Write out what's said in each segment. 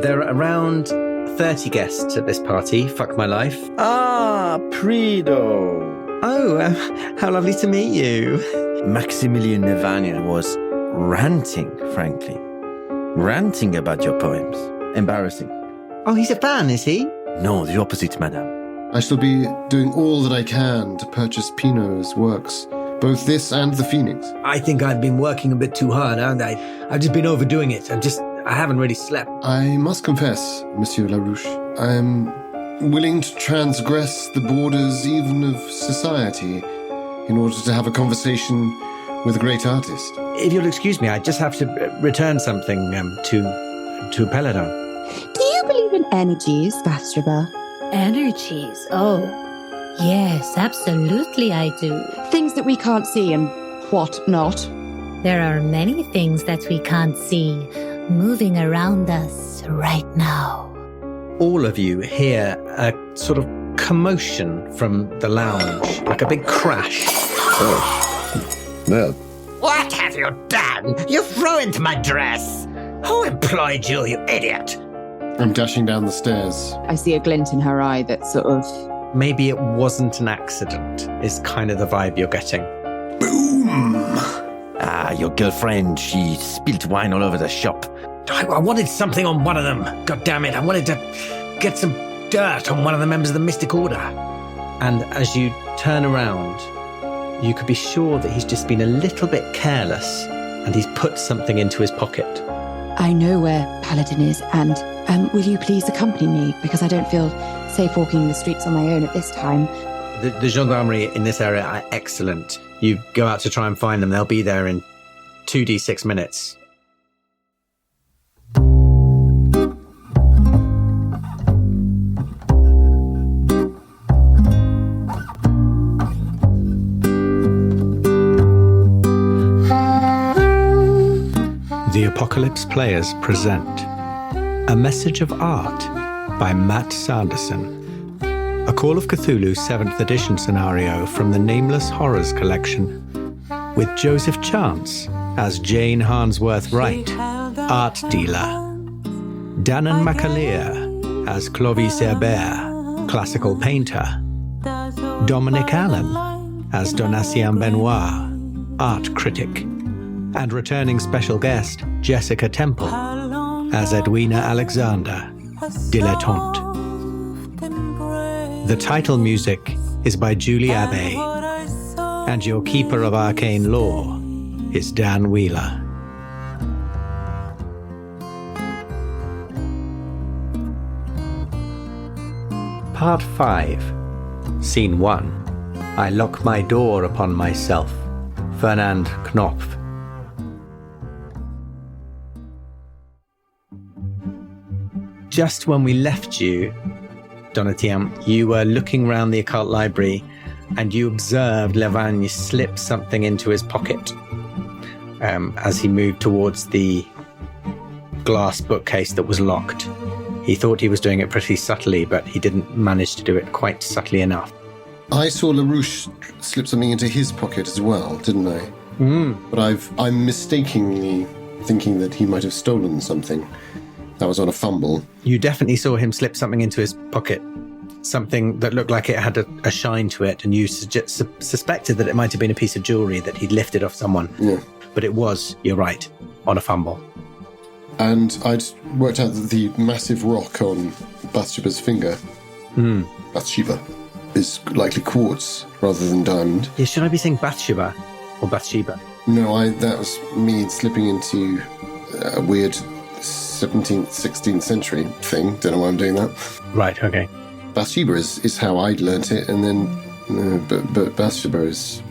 There are around 30 guests at this party. Fuck my life. Ah, Prido. Oh, how lovely to meet you. Maximilian Nevania was ranting, frankly. Ranting about your poems. Embarrassing. Oh, he's a fan, is he? No, the opposite, madame. I shall be doing all that I can to purchase Pinot's works, both this and the Phoenix. I think I've been working a bit too hard, haven't I? I've just been overdoing it. I haven't really slept. I must confess, Monsieur Larouche, I am willing to transgress the borders even of society in order to have a conversation with a great artist. If you'll excuse me, I just have to return something to Peladon. Do you believe in energies, Bathsheba? Energies? Oh, yes, absolutely I do. Things that we can't see and what not? There are many things that we can't see moving around us right now. All of you hear a sort of commotion from the lounge, like a big crash. Well, What have you done? You've ruined my dress. Who employed you, you idiot? I'm dashing down the stairs. I see a glint in her eye that sort of... Maybe it wasn't an accident, is kind of the vibe you're getting. Boom! Ah, your girlfriend, she spilt wine all over the shop. I wanted something on one of them. God damn it. I wanted to get some dirt on one of the members of the Mystic Order. And as you turn around, you could be sure that he's just been a little bit careless and he's put something into his pocket. I know where Paladin is, and will you please accompany me? Because I don't feel safe walking the streets on my own at this time. The gendarmerie in this area are excellent. You go out to try and find them, they'll be there in 2d6 minutes. The Apocalypse Players present A Message of Art by Matt Sanderson. A Call of Cthulhu 7th edition scenario from the Nameless Horrors collection, with Joseph Chance as Jane Harnsworth-Wright, art dealer, Danann McAleer as Clovis Hérbert, classical painter, Dominic Allen as Jane Benoit, art critic, and returning special guest Jessica Temple as Edwina Alexander, dilettante. The title music is by Julie Abbey, and your keeper of arcane lore is Dan Wheeler. Part 5, Scene 1. I lock my door upon myself. Fernand Khnopff. Just when we left you, Donatien, you were looking around the occult library and you observed Levagne slip something into his pocket as he moved towards the glass bookcase that was locked. He thought he was doing it pretty subtly, but he didn't manage to do it quite subtly enough. I saw LaRouche slip something into his pocket as well, didn't I? But I'm mistakenly thinking that he might have stolen something. That was on a fumble. You definitely saw him slip something into his pocket, something that looked like it had a shine to it, and you suspected that it might have been a piece of jewellery that he'd lifted off someone. Yeah. But it was, you're right, on a fumble. And I'd worked out that the massive rock on Bathsheba's finger, Bathsheba, is likely quartz rather than diamond. Yeah, should I be saying Bathsheba or Bathsheba? No, that was me slipping into a weird 17th, 16th century thing. Don't know why I'm doing that. Right, okay. Bathsheba is how I'd learnt it, and then, but Bathsheba is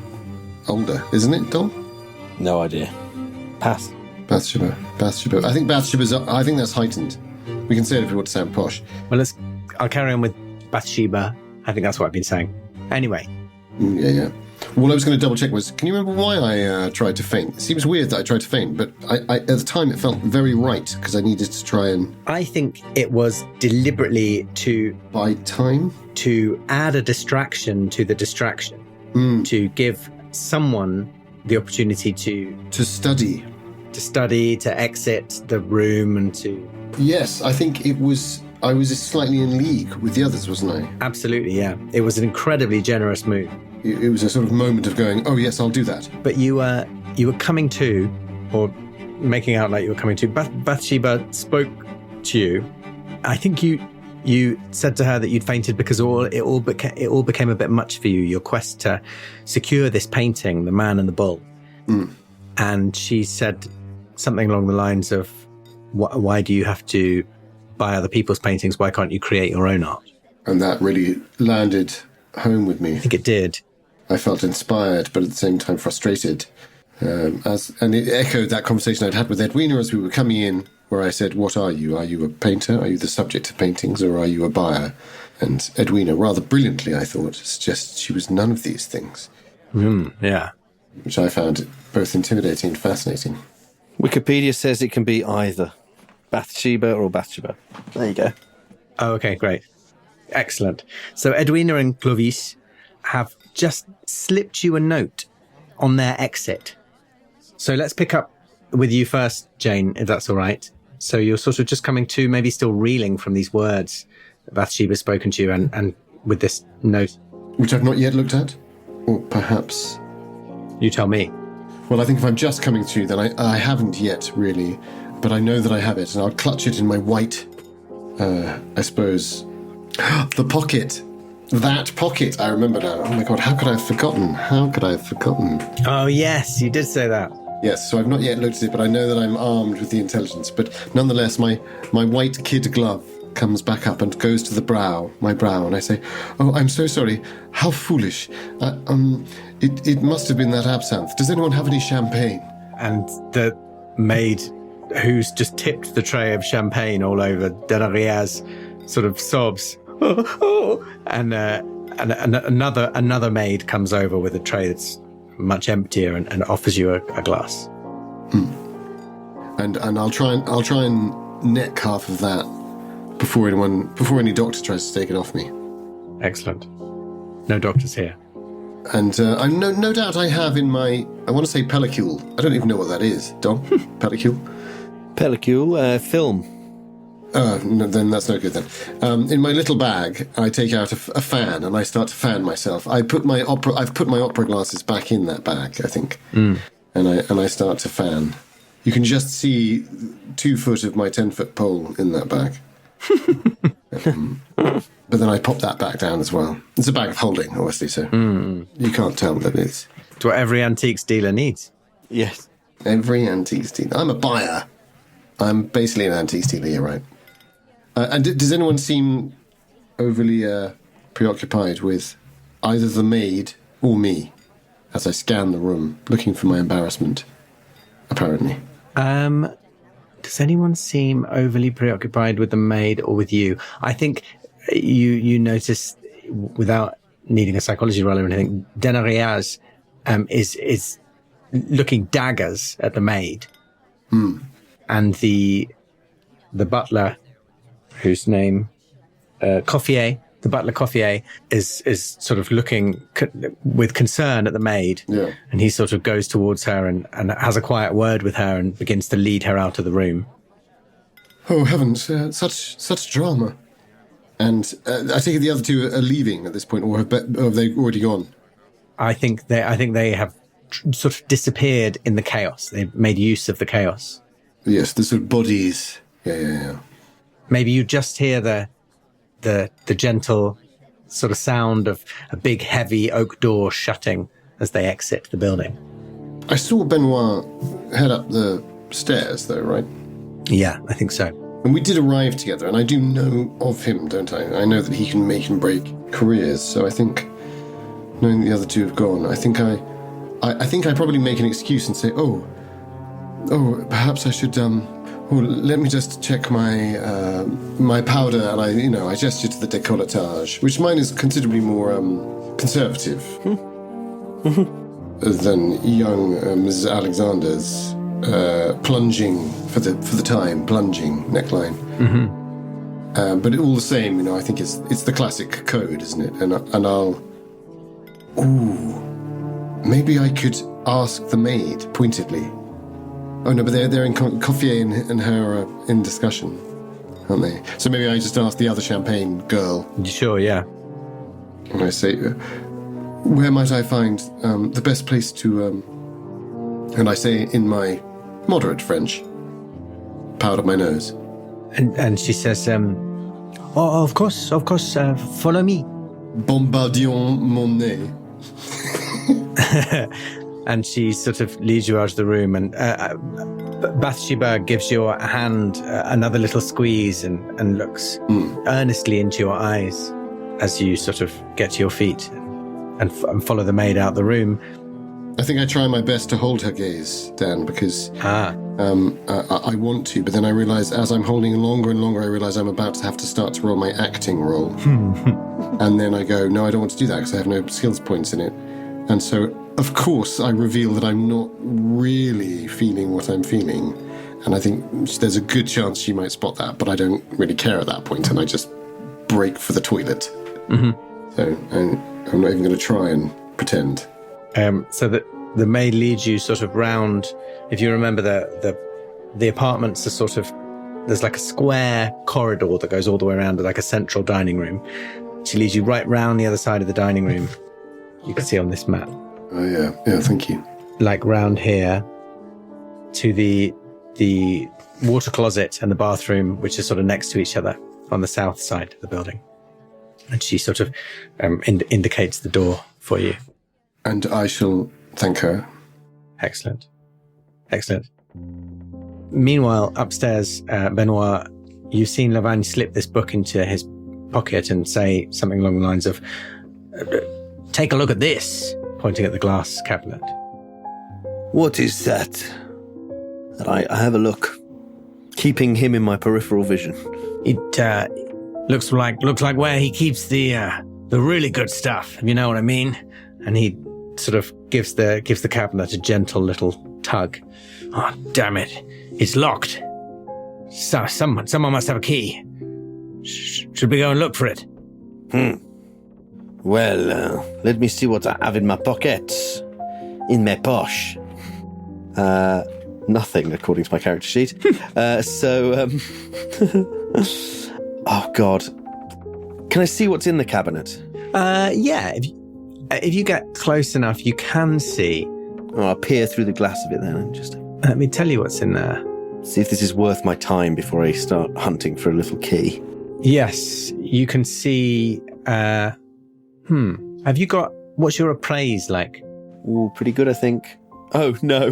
older, isn't it, Dom? No idea. Pass. Bathsheba. I think I think that's heightened. We can say it if we want to sound posh. Well, I'll carry on with Bathsheba. I think that's what I've been saying. Anyway. Yeah. What I was going to double check was, can you remember why I tried to faint? It seems weird that I tried to faint, but I at the time it felt very right because I needed to try and... I think it was deliberately to... Buy time? To add a distraction to the distraction. To give someone the opportunity to... To study. To study, to exit the room and to Yes, I think I was slightly in league with the others, wasn't I? Absolutely, yeah. It was an incredibly generous move. It was a sort of moment of going, oh yes, I'll do that. But you were coming to, or making out like you were coming to. Bathsheba spoke to you. I think you said to her that you'd fainted because it all became a bit much for you. Your quest to secure this painting, the Man and the Bull, and she said something along the lines of, "Why do you have to buy other people's paintings? Why can't you create your own art?" And that really landed home with me. I think it did. I felt inspired, but at the same time frustrated. And it echoed that conversation I'd had with Edwina as we were coming in, where I said, what are you? Are you a painter? Are you the subject of paintings? Or are you a buyer? And Edwina, rather brilliantly, I thought, suggested she was none of these things. Yeah. Which I found both intimidating and fascinating. Wikipedia says it can be either Bathsheba or Bathsheba. There you go. Oh, okay, great. Excellent. So Edwina and Clovis have just slipped you a note on their exit. So let's pick up with you first, Jane, if that's all right. So you're sort of just coming to, maybe still reeling from these words that Bathsheba's spoken to you, and with this note. Which I've not yet looked at? Or perhaps... You tell me. Well, I think if I'm just coming to, then I haven't yet, really. But I know that I have it, and I'll clutch it in my white, I suppose... the pocket! That pocket! I remember now. Oh my god, how could I have forgotten? Oh, yes, you did say that. Yes, so I've not yet looked at it, but I know that I'm armed with the intelligence. But nonetheless, my white kid glove comes back up and goes to my brow, and I say, oh, I'm so sorry. How foolish. It must have been that absinthe. Does anyone have any champagne? And the maid who's just tipped the tray of champagne all over Danann sort of sobs. And another maid comes over with a tray that's much emptier and offers you a glass. And I'll try and neck half of that before any doctor tries to take it off me. Excellent. No doctors here. And I'm no doubt I have in my, I want to say pellicule. I don't even know what that is. Dom? Pellicule? Pellicule, film. No, then that's no good then. In my little bag, I take out a fan and I start to fan myself. I've put my opera glasses back in that bag, I think. And I start to fan. You can just see 2 foot of my 10-foot pole in that bag. But then I pop that back down as well. It's a bag of holding, obviously, so you can't tell that it's... It's what every antiques dealer needs. Yes. Every antiques dealer. I'm a buyer. I'm basically an antiques dealer, you're right. And does anyone seem overly preoccupied with either the maid or me as I scan the room, looking for my embarrassment, apparently? Does anyone seem overly preoccupied with the maid or with you? I think you notice, without needing a psychology roll or anything, Danann is looking daggers at the maid. And the butler, whose name, Coffier, the butler Coffier, is sort of looking with concern at the maid. Yeah. And he sort of goes towards her and has a quiet word with her and begins to lead her out of the room. Oh, heavens, such drama. And I take it the other two are leaving at this point, or have they already gone? I think they have sort of disappeared in the chaos. They've made use of the chaos. Yes, the sort of bodies. Yeah. Maybe you just hear the gentle sort of sound of a big, heavy oak door shutting as they exit the building. I saw Benoit head up the stairs, though, right? Yeah, I think so. And we did arrive together, and I do know of him, don't I? I know that he can make and break careers, so I think, knowing the other two have gone, I think I probably make an excuse and say, oh, perhaps I should, let me just check my my powder, and I gesture to the décolletage, which mine is considerably more conservative than young Mrs. Alexander's plunging for the time, plunging neckline. But all the same, I think it's the classic code, isn't it? And I'll, maybe I could ask the maid pointedly. Oh no, but they're in Coffier and her are in discussion. aren't they? So maybe I just ask the other champagne girl. Sure, yeah. And I say, where might I find the best place to... And I say in my moderate French, powered up my nose. And she says, oh, of course, follow me. Bombardions mon nez. And she sort of leads you out of the room, and Bathsheba gives your hand another little squeeze and looks earnestly into your eyes as you sort of get to your feet and follow the maid out the room. I think I try my best to hold her gaze, Dan, because I want to, but then I realize as I'm holding longer and longer, I realize I'm about to have to start to roll my acting roll. And then I go, no, I don't want to do that because I have no skills points in it. And so, of course, I reveal that I'm not really feeling what I'm feeling. And I think there's a good chance she might spot that, but I don't really care at that point, and I just break for the toilet. So I'm not even going to try and pretend. So that the maid leads you sort of round. If you remember, the apartments are sort of, there's like a square corridor that goes all the way around to like a central dining room. She leads you right round the other side of the dining room. You can see on this map. Oh yeah, thank you. Like round here to the water closet and the bathroom, which are sort of next to each other on the south side of the building. And she sort of indicates the door for you. And I shall thank her. Excellent. Meanwhile, upstairs, Benoit, you've seen Lavagne slip this book into his pocket and say something along the lines of, take a look at this, pointing at the glass cabinet. What is that? I have a look, keeping him in my peripheral vision. It looks like where he keeps the really good stuff, if you know what I mean. And he sort of gives the cabinet a gentle little tug. Oh, damn it. It's locked. So, someone must have a key. Should we go and look for it? Well, let me see what I have in my pockets. In my poche. Nothing, according to my character sheet. Oh, God. Can I see what's in the cabinet? Yeah. If you get close enough, you can see. Oh, I'll peer through the glass of it then and just... Let me tell you what's in there. See if this is worth my time before I start hunting for a little key. Yes, you can see... Have you got... What's your appraise like? Ooh, pretty good, I think. Oh, no.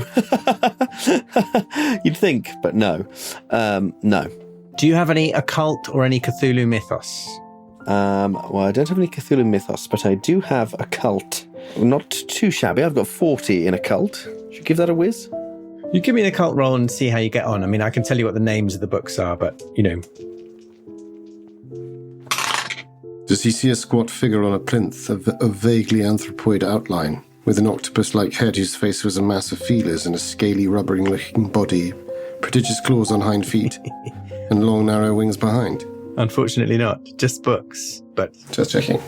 You'd think, but no. No. Do you have any occult or any Cthulhu mythos? Well, I don't have any Cthulhu mythos, but I do have occult. Not too shabby. I've got 40 in occult. Should you give that a whiz? You give me an occult roll and see how you get on. I mean, I can tell you what the names of the books are, but, you know. Does he see a squat figure on a plinth of vaguely anthropoid outline, with an octopus-like head whose face was a mass of feelers and a scaly, rubbery-looking body, prodigious claws on hind feet, and long, narrow wings behind? Unfortunately not. Just books, but... Just checking.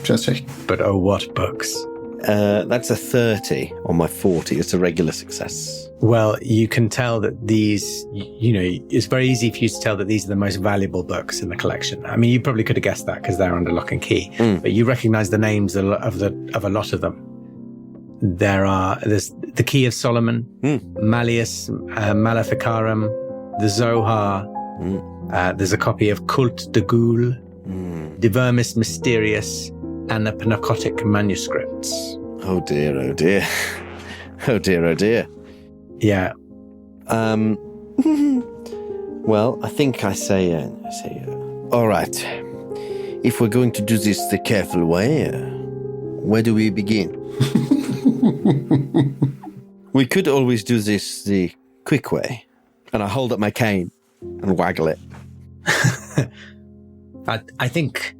But oh, what books? That's a 30 on my 40. It's a regular success. Well, you can tell that these, you know, it's very easy for you to tell that these are the most valuable books in the collection. I mean, you probably could have guessed that because they're under lock and key, but you recognize the names of a lot of them. There's the Key of Solomon, Malleus Maleficarum, the Zohar. There's a copy of Culte de Ghoul, De Vermis Mysterious, and the Pnakotic manuscripts. Oh dear, oh dear. Oh dear, oh dear. Yeah. Well, I think I say, all right. If we're going to do this the careful way, where do we begin? We could always do this the quick way. And I hold up my cane and waggle it. I think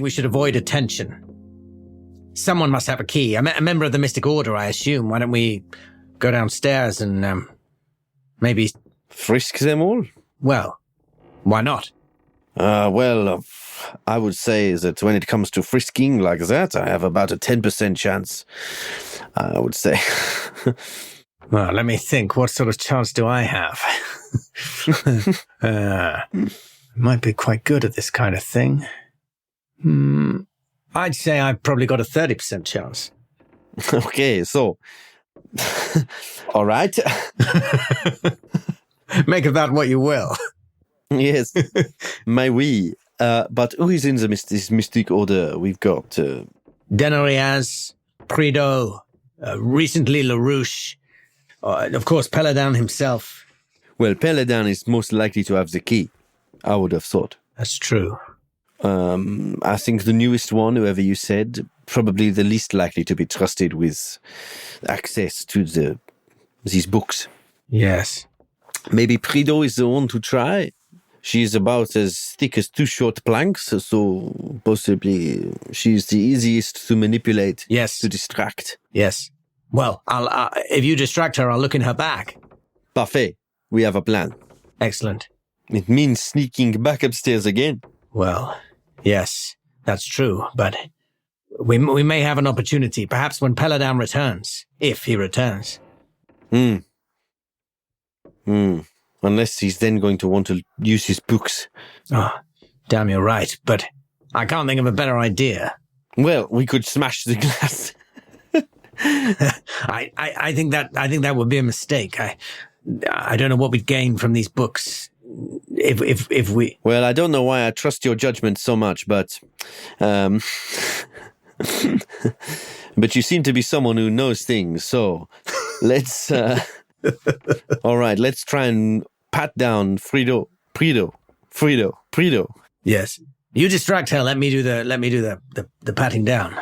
we should avoid attention. Someone must have a key. A member of the Mystic Order, I assume. Why don't we go downstairs and maybe... Frisk them all? Well, why not? I would say that when it comes to frisking like that, I have about a 10% chance, I would say. Well, let me think. What sort of chance do I have? Might be quite good at this kind of thing. I'd say I've probably got a 30% chance. Okay, so... All right. Make of that what you will. Yes, may we. But who is in this mystic order? We've got... Denariaz, Prideaux, recently LaRouche, of course Paladin himself. Well, Paladin is most likely to have the key, I would have thought. That's true. I think the newest one, whoever you said, probably the least likely to be trusted with access to these books. Yes. Maybe Prideaux is the one to try. She is about as thick as 2 short planks, so possibly she's the easiest to manipulate. Yes. To distract. Yes. Well, I'll if you distract her, I'll look in her bag. Parfait. We have a plan. Excellent. It means sneaking back upstairs again. Well, yes, that's true, but we may have an opportunity, perhaps when Paladin returns, if he returns. Unless he's then going to want to use his books. Oh, damn, you're right, but I can't think of a better idea. Well, we could smash the glass. I think that would be a mistake. I don't know what we'd gain from these books if we... Well, I don't know why I trust your judgment so much, but... but you seem to be someone who knows things, so let's... All right, let's try and pat down Prideaux. Yes. You distract her, let me do the patting down.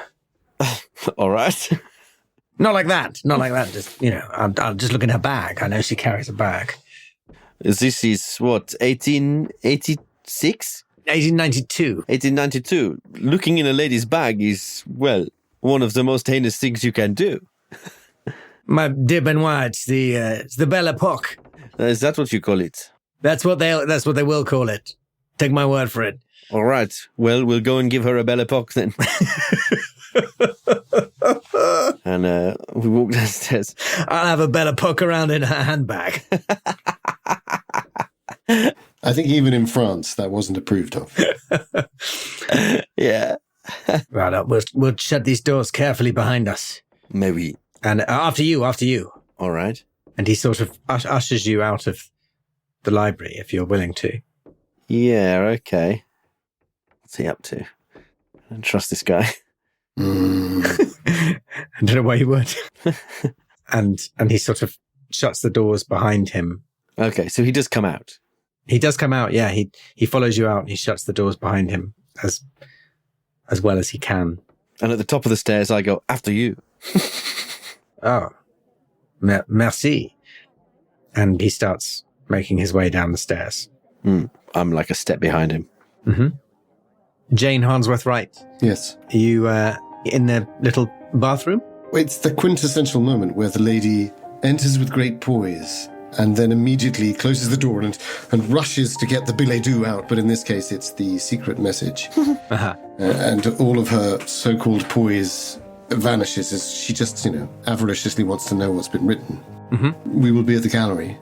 All right. Not like that. Just, I'll just look in her bag. I know she carries a bag. This is what, 1886? 1892. 1892. Looking in a lady's bag is, well, one of the most heinous things you can do. My dear Benoit, it's the Belle Époque. Is that what you call it? That's what they will call it. Take my word for it. All right. Well, we'll go and give her a Belle Époque then. And we walk downstairs. I'll have a Belle Époque around in her handbag. I think even in France, that wasn't approved of. Yeah. Right, we'll shut these doors carefully behind us. Maybe. And after you. All right. And he sort of ushers you out of the library, if you're willing to. Yeah, okay. What's he up to? I don't trust this guy. I don't know why you would. and he sort of shuts the doors behind him. Okay, so he does come out. He does come out, yeah. He follows you out and he shuts the doors behind him as well as he can. And at the top of the stairs, I go, after you. Oh, merci. And he starts making his way down the stairs. I'm like a step behind him. Mm-hmm. Jane Harnsworth-Wright. Yes. Are you in the little bathroom? It's the quintessential moment where the lady enters with great poise and then immediately closes the door and rushes to get the billet-doux out, but in this case it's the secret message. Uh-huh. And all of her so-called poise vanishes as she just, avariciously wants to know what's been written. Mm-hmm. We will be at the gallery.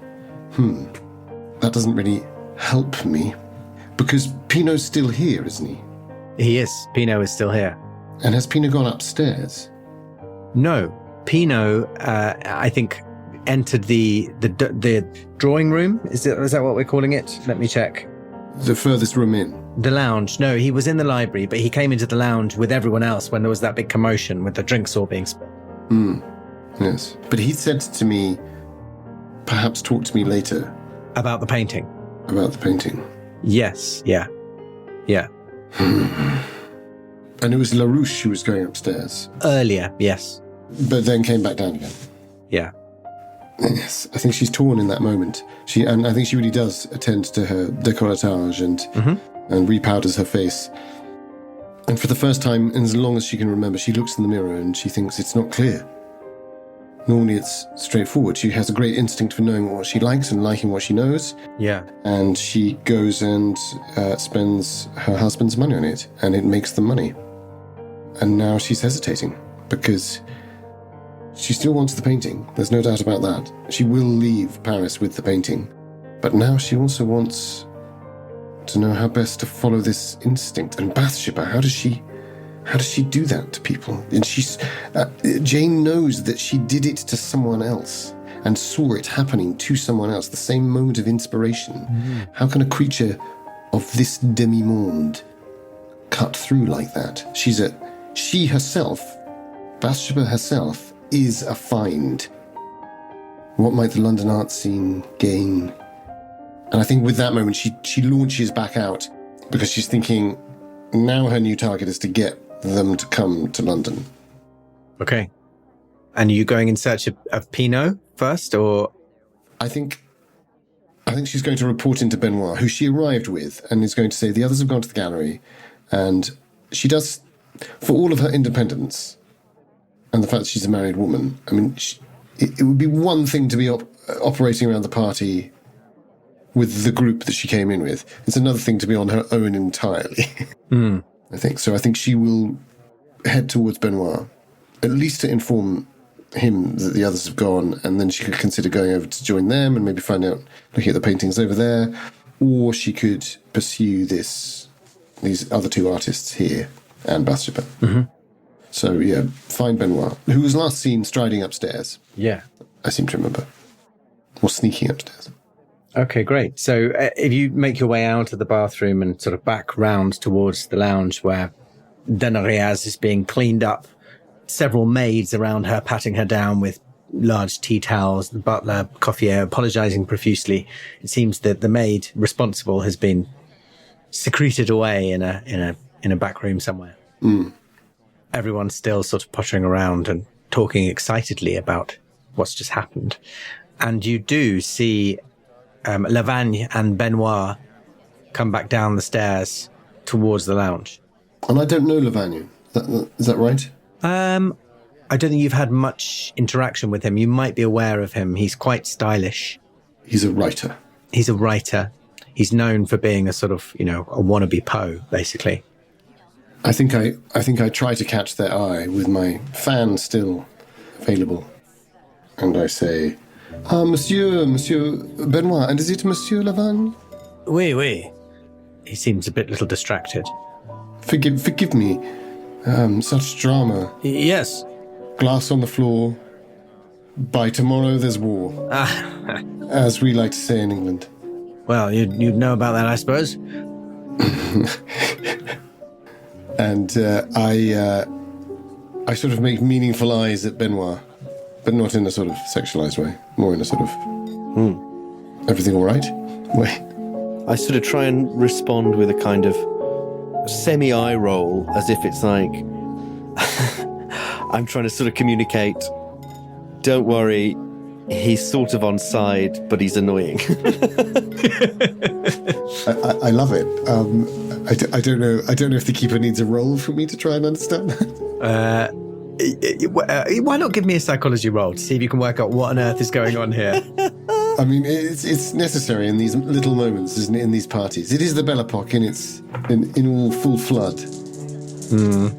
That doesn't really help me, because Pinot's still here, isn't he? He is. Pinot is still here. And has Pinot gone upstairs? No. Pinot, I think, entered the drawing room. Is that what we're calling it? Let me check. The furthest room in? The lounge. No, he was in the library, but he came into the lounge with everyone else when there was that big commotion with the drinks all being spilled. Yes. But he said to me, perhaps talk to me later. About the painting? About the painting. Yes. Yeah. And it was LaRouche who was going upstairs. Earlier, yes. But then came back down again. Yeah. Yes, I think she's torn in that moment. And I think she really does attend to her décolletage and repowders her face. And for the first time, in as long as she can remember, she looks in the mirror and she thinks it's not clear. Normally it's straightforward. She has a great instinct for knowing what she likes and liking what she knows. Yeah. And she goes and spends her husband's money on it, and it makes the money. And now she's hesitating, because she still wants the painting. There's no doubt about that. She will leave Paris with the painting. But now she also wants to know how best to follow this instinct. And Bathsheba, how does she do that to people? And Jane knows that she did it to someone else and saw it happening to someone else, the same moment of inspiration. How can a creature of this demi-monde cut through like that? She herself, Bathsheba herself, is a find. What might the London art scene gain? And I think with that moment, she launches back out because she's thinking now her new target is to get them to come to London. Okay. And are you going in search of Pinot first, or? I think she's going to report into Benoit, who she arrived with, and is going to say the others have gone to the gallery. And she does, for all of her independence and the fact that she's a married woman, I mean, it would be one thing to be operating around the party with the group that she came in with. It's another thing to be on her own entirely. I think. So I think she will head towards Benoit, at least to inform him that the others have gone, and then she could consider going over to join them and maybe find out, looking at the paintings over there, or she could pursue these other two artists here and Bathsheba. So, yeah, find Benoit, who was last seen striding upstairs. Yeah. I seem to remember. Or sneaking upstairs. Okay, great. So if you make your way out of the bathroom and sort of back round towards the lounge where Danann is being cleaned up, several maids around her patting her down with large tea towels, the butler, Coffier, apologising profusely. It seems that the maid responsible has been secreted away in a back room somewhere. Everyone's still sort of pottering around and talking excitedly about what's just happened. And you do see Lavagne and Benoit come back down the stairs towards the lounge. And I don't know Lavagne. Is that right? I don't think you've had much interaction with him. You might be aware of him. He's quite stylish. He's a writer. He's known for being a sort of, a wannabe Poe, basically. I think I try to catch their eye with my fan still available. And I say, Monsieur Benoit, and is it Monsieur Lavagne? Oui. He seems a little distracted. Forgive me. Such drama. Yes. Glass on the floor. By tomorrow there's war. As we like to say in England. Well, you'd know about that, I suppose. And I sort of make meaningful eyes at Benoit, but not in a sort of sexualized way, more in a sort of, everything all right way. I sort of try and respond with a kind of semi-eye roll, as if it's like I'm trying to sort of communicate, don't worry, he's sort of on side, but he's annoying. I love it. I don't know if the keeper needs a roll for me to try and understand that. Why not give me a psychology roll to see if you can work out what on earth is going on here? I mean, it's necessary in these little moments, isn't it, in these parties? It is the Belle Époque in all full flood.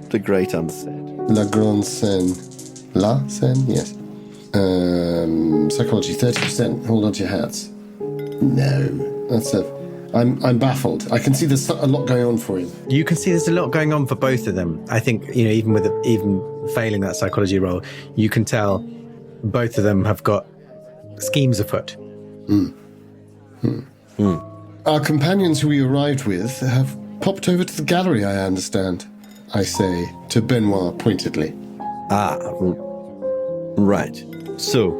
The great unsaid. La grande scène. La scène? Yes. Psychology, 30%. Hold on to your hats. No. That's I'm baffled. I can see there's a lot going on for him. You can see there's a lot going on for both of them. I think, even failing that psychology roll, you can tell both of them have got schemes afoot. Our companions who we arrived with have popped over to the gallery, I understand, I say to Benoit pointedly. Right. So,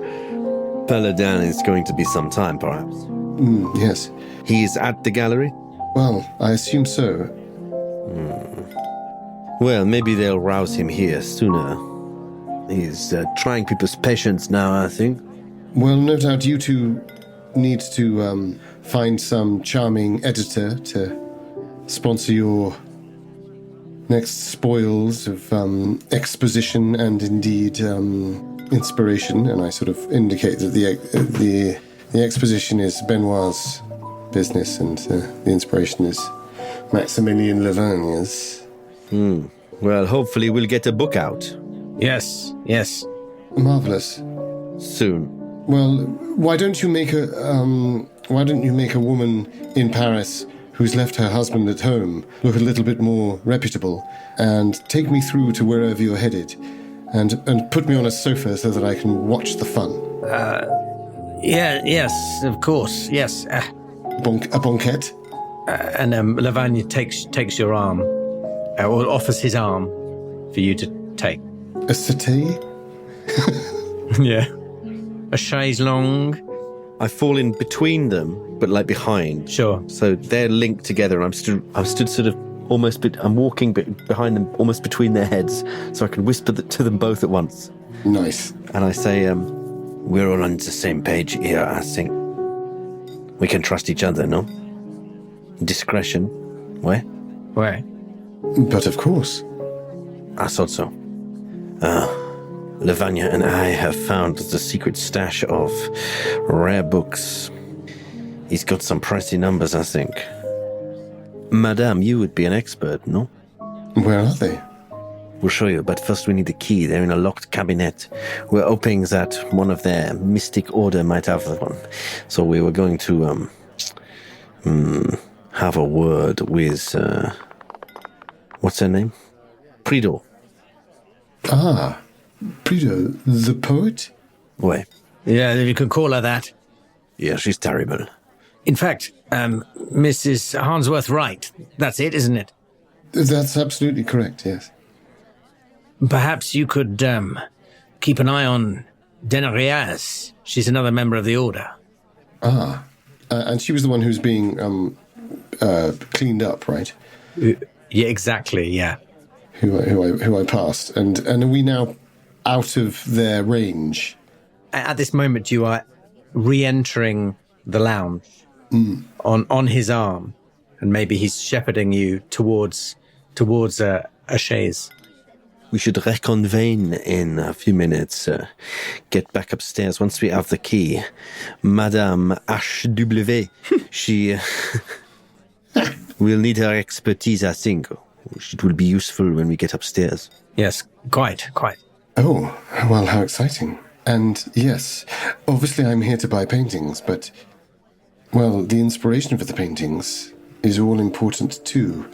Paladin is going to be some time, perhaps? Yes. He's at the gallery? Well, I assume so. Well, maybe they'll rouse him here sooner. He's trying people's patience now, I think. Well, no doubt you two need to find some charming editor to sponsor your next spoils of exposition and indeed inspiration. And I sort of indicate that the exposition is Benoit's business and the inspiration is Maximilien Lavagne's. Well, hopefully we'll get a book out. Yes. Marvelous. Soon. Well, why don't you make a woman in Paris who's left her husband at home look a little bit more reputable, and take me through to wherever you're headed, and put me on a sofa so that I can watch the fun. Yes, of course, yes. A banquette? And Lavagna takes your arm, or offers his arm for you to take. A settee? Yeah. A chaise longue. I fall in between them, but like behind. Sure. So they're linked together. I'm stood sort of almost. I'm walking behind them, almost between their heads, so I can whisper to them both at once. Nice. And I say, "We're all on the same page here. I think we can trust each other, no? Discretion, where? Where? But of course. I thought so. Lavagna and I have found the secret stash of rare books. He's got some pricey numbers, I think. Madame, you would be an expert, no? Where are they? We'll show you, but first we need the key. They're in a locked cabinet. We're hoping that one of their mystic order might have one. So we were going to, have a word with, what's her name? Prido. Ah, Prido, the poet? Wait. Yeah, you can call her that. Yeah, she's terrible. In fact, Mrs. Harnsworth-Wright. That's it, isn't it? That's absolutely correct, yes. Perhaps you could keep an eye on Danann. She's another member of the Order. Ah, and she was the one who's being cleaned up, right? Yeah, exactly, yeah. Who I passed. And are we now out of their range? At this moment, you are re-entering the lounge on his arm, and maybe he's shepherding you towards a chaise. We should reconvene in a few minutes. Get back upstairs once we have the key. Madame H.W. She will need her expertise, I think. It will be useful when we get upstairs. Yes, quite. Oh, well, how exciting. And yes, obviously I'm here to buy paintings, but, well, the inspiration for the paintings is all important too.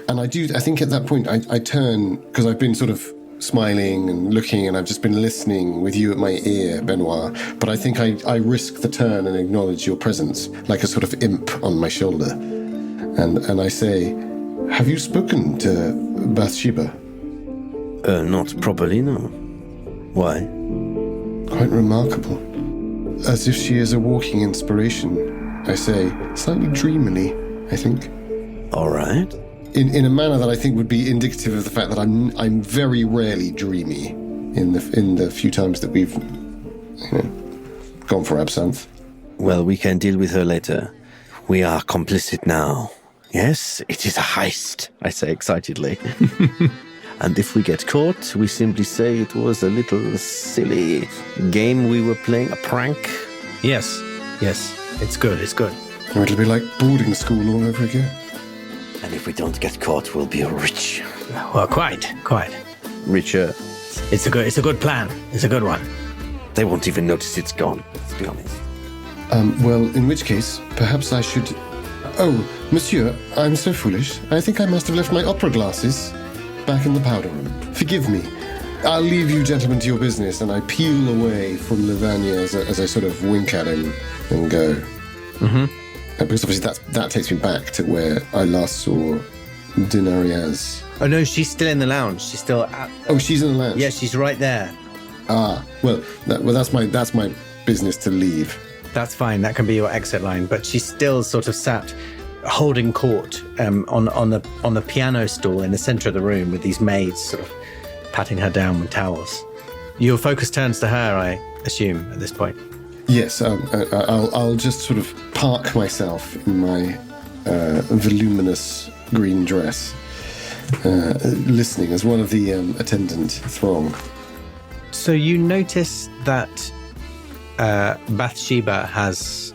And I think at that point I turn, because I've been sort of smiling and looking, and I've just been listening with you at my ear, Benoit, but I think I risk the turn and acknowledge your presence, like a sort of imp on my shoulder. And I say, have you spoken to Bathsheba? Not properly, no. Why? Quite remarkable. As if she is a walking inspiration, I say, slightly dreamily, I think. All right. In a manner that I think would be indicative of the fact that I'm very rarely dreamy in the few times that we've gone for absinthe. Well, we can deal with her later. We are complicit now. Yes, it is a heist, I say excitedly. And if we get caught, we simply say it was a little silly game we were playing, a prank. Yes, it's good. Or it'll be like boarding school all over again. And if we don't get caught, we'll be rich. Well, quite. Richer. It's a good plan. It's a good one. They won't even notice it's gone, let's be honest. Well, in which case, perhaps I should... Oh, monsieur, I'm so foolish. I think I must have left my opera glasses back in the powder room. Forgive me. I'll leave you gentlemen to your business, and I peel away from Lavagna as I sort of wink at him and go. Mm-hmm. Because obviously that takes me back to where I last saw Danann. Oh no, she's still in the lounge. She's still at... Oh, she's in the lounge? Yeah, she's right there. Ah, that's my business to leave. That's fine. That can be your exit line. But she's still sort of sat holding court on the piano stool in the center of the room with these maids sort of patting her down with towels. Your focus turns to her, I assume, at this point. Yes, I'll just sort of park myself in my voluminous green dress, listening as one of the attendant throng. So you notice that Bathsheba has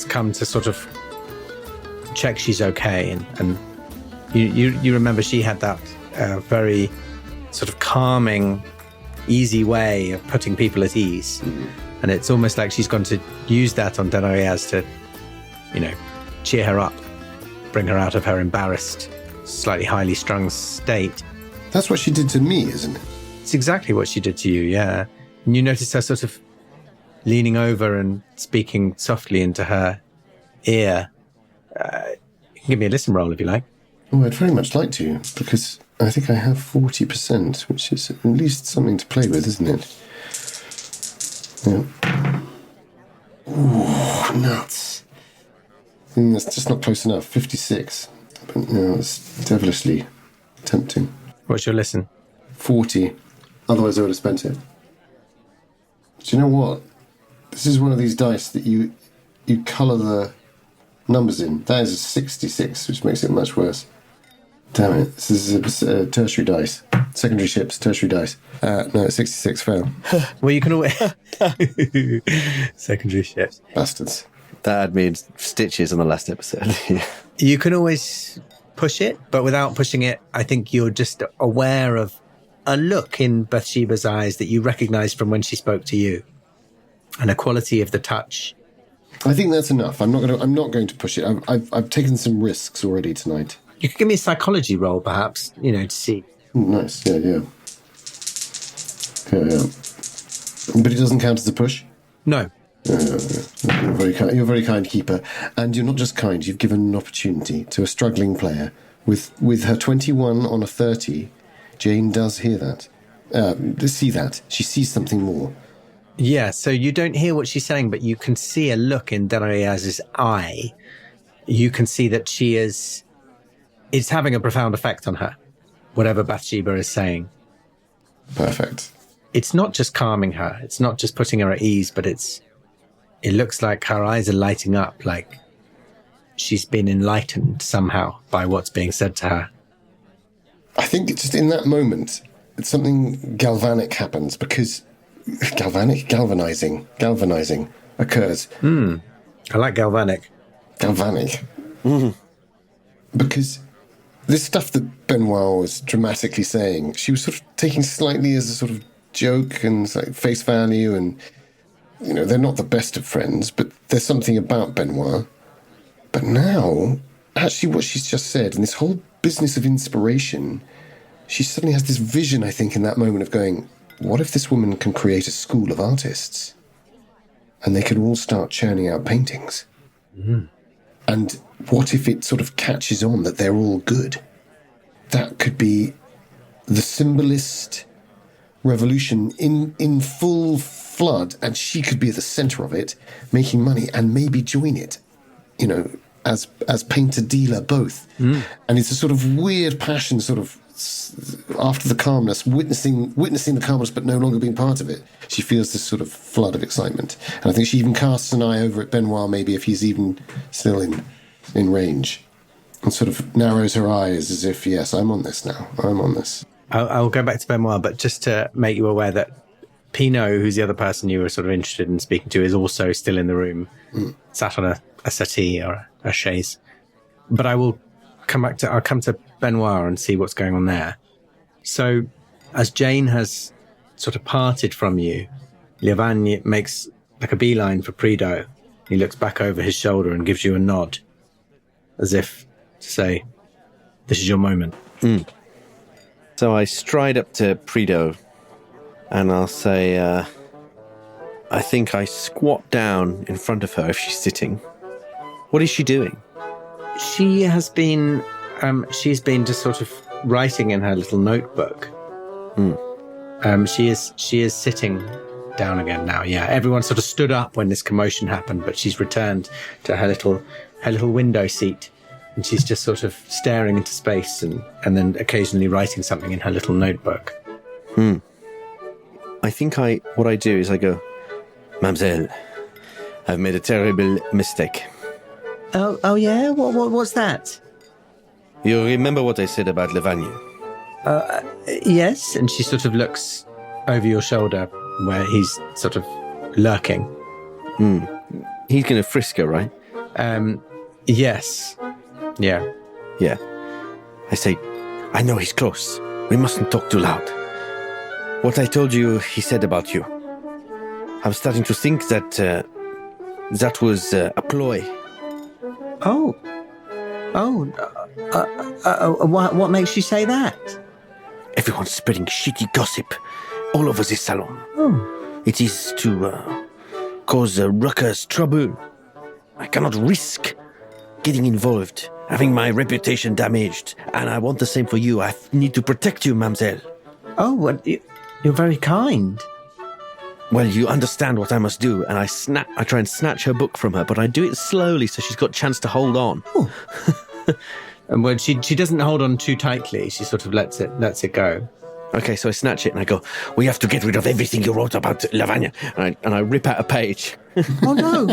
come to sort of check she's okay, and you remember she had that very sort of calming, easy way of putting people at ease. And it's almost like she's going to use that on Danann to, cheer her up. bring her out of her embarrassed, slightly highly strung state. That's what she did to me, isn't it? It's exactly what she did to you, yeah. And you notice her sort of leaning over and speaking softly into her ear. You can give me a listen roll if you like. Oh, I'd very much like to, because I think I have 40%, which is at least something to play with, isn't it? Yeah. Ooh, nuts. That's just not close enough. 56. But no, it's devilishly tempting. What's your listen? 40. Otherwise I would have spent it. Do you know what? This is one of these dice that you colour the numbers in. That is a 66, which makes it much worse. Damn it. This is a tertiary dice. Secondary ships, tertiary dice. No, 66 fail. Well, you can always... Secondary ships. Bastards. That means stitches on the last episode. You can always push it, but without pushing it, I think you're just aware of a look in Bathsheba's eyes that you recognise from when she spoke to you. And a quality of the touch. I think that's enough. I'm not going to push it. I've taken some risks already tonight. You could give me a psychology roll, perhaps, to see. Nice, yeah. Yeah. But it doesn't count as a push? No. You're a very kind keeper. And you're not just kind, you've given an opportunity to a struggling player. With her 21 on a 30, Jane does hear that. See that. She sees something more. Yeah, so you don't hear what she's saying, but you can see a look in Danariaz's eye. You can see that it's having a profound effect on her, whatever Bathsheba is saying. Perfect. It's not just calming her. It's not just putting her at ease, but it looks like her eyes are lighting up, like she's been enlightened somehow by what's being said to her. I think just in that moment, something galvanic happens because... Galvanizing occurs. I like galvanic. Galvanic. Mm. Because this stuff that Benoit was dramatically saying, she was sort of taking slightly as a sort of joke and like face value, and they're not the best of friends, but there's something about Benoit. But now, actually what she's just said, and this whole business of inspiration, she suddenly has this vision, I think, in that moment of going, what if this woman can create a school of artists? And they can all start churning out paintings? Mm. And what if it sort of catches on that they're all good? That could be the symbolist revolution in full flood, and she could be at the centre of it, making money, and maybe join it, as painter-dealer both. Mm. And it's a sort of weird passion, sort of, after the calmness, witnessing the calmness but no longer being part of it, she feels this sort of flood of excitement. And I think she even casts an eye over at Benoit, maybe if he's even still in range, and sort of narrows her eyes as if, yes, I'm on this now. I'm on this. I'll go back to Benoit, but just to make you aware that Pinot, who's the other person you were sort of interested in speaking to, is also still in the room, sat on a settee or a chaise. But I'll come to Benoit and see what's going on there. So, as Jane has sort of parted from you, Liavagne makes like a beeline for Prideaux. He looks back over his shoulder and gives you a nod, as if to say, this is your moment. Mm. So I stride up to Prideaux and I'll say, I think I squat down in front of her if she's sitting. What is she doing? She has been... she's been just sort of writing in her little notebook. She is sitting down again now. Yeah, everyone sort of stood up when this commotion happened, but she's returned to her little window seat, and she's just sort of staring into space and then occasionally writing something in her little notebook. I think what I do is I go, Mademoiselle, I've made a terrible mistake. Oh yeah? What's that? You remember what I said about Liavagne? Yes. And she sort of looks over your shoulder where he's sort of lurking. He's going to frisk her, right? Yes. Yeah. Yeah. I say, I know he's close. We mustn't talk too loud. What I told you, he said about you. I'm starting to think that that was a ploy. Oh. What makes you say that? Everyone's spreading shitty gossip all over the salon. Oh. It is to cause a ruckus, trouble. I cannot risk getting involved, having my reputation damaged, and I want the same for you. I need to protect you, mademoiselle. Oh, well, you're very kind. Well, you understand what I must do, and I try and snatch her book from her, but I do it slowly so she's got a chance to hold on. Oh. And when she doesn't hold on too tightly, she sort of lets it go. Okay, so I snatch it and I go, we have to get rid of everything you wrote about Lavagna. And I rip out a page. Oh, no.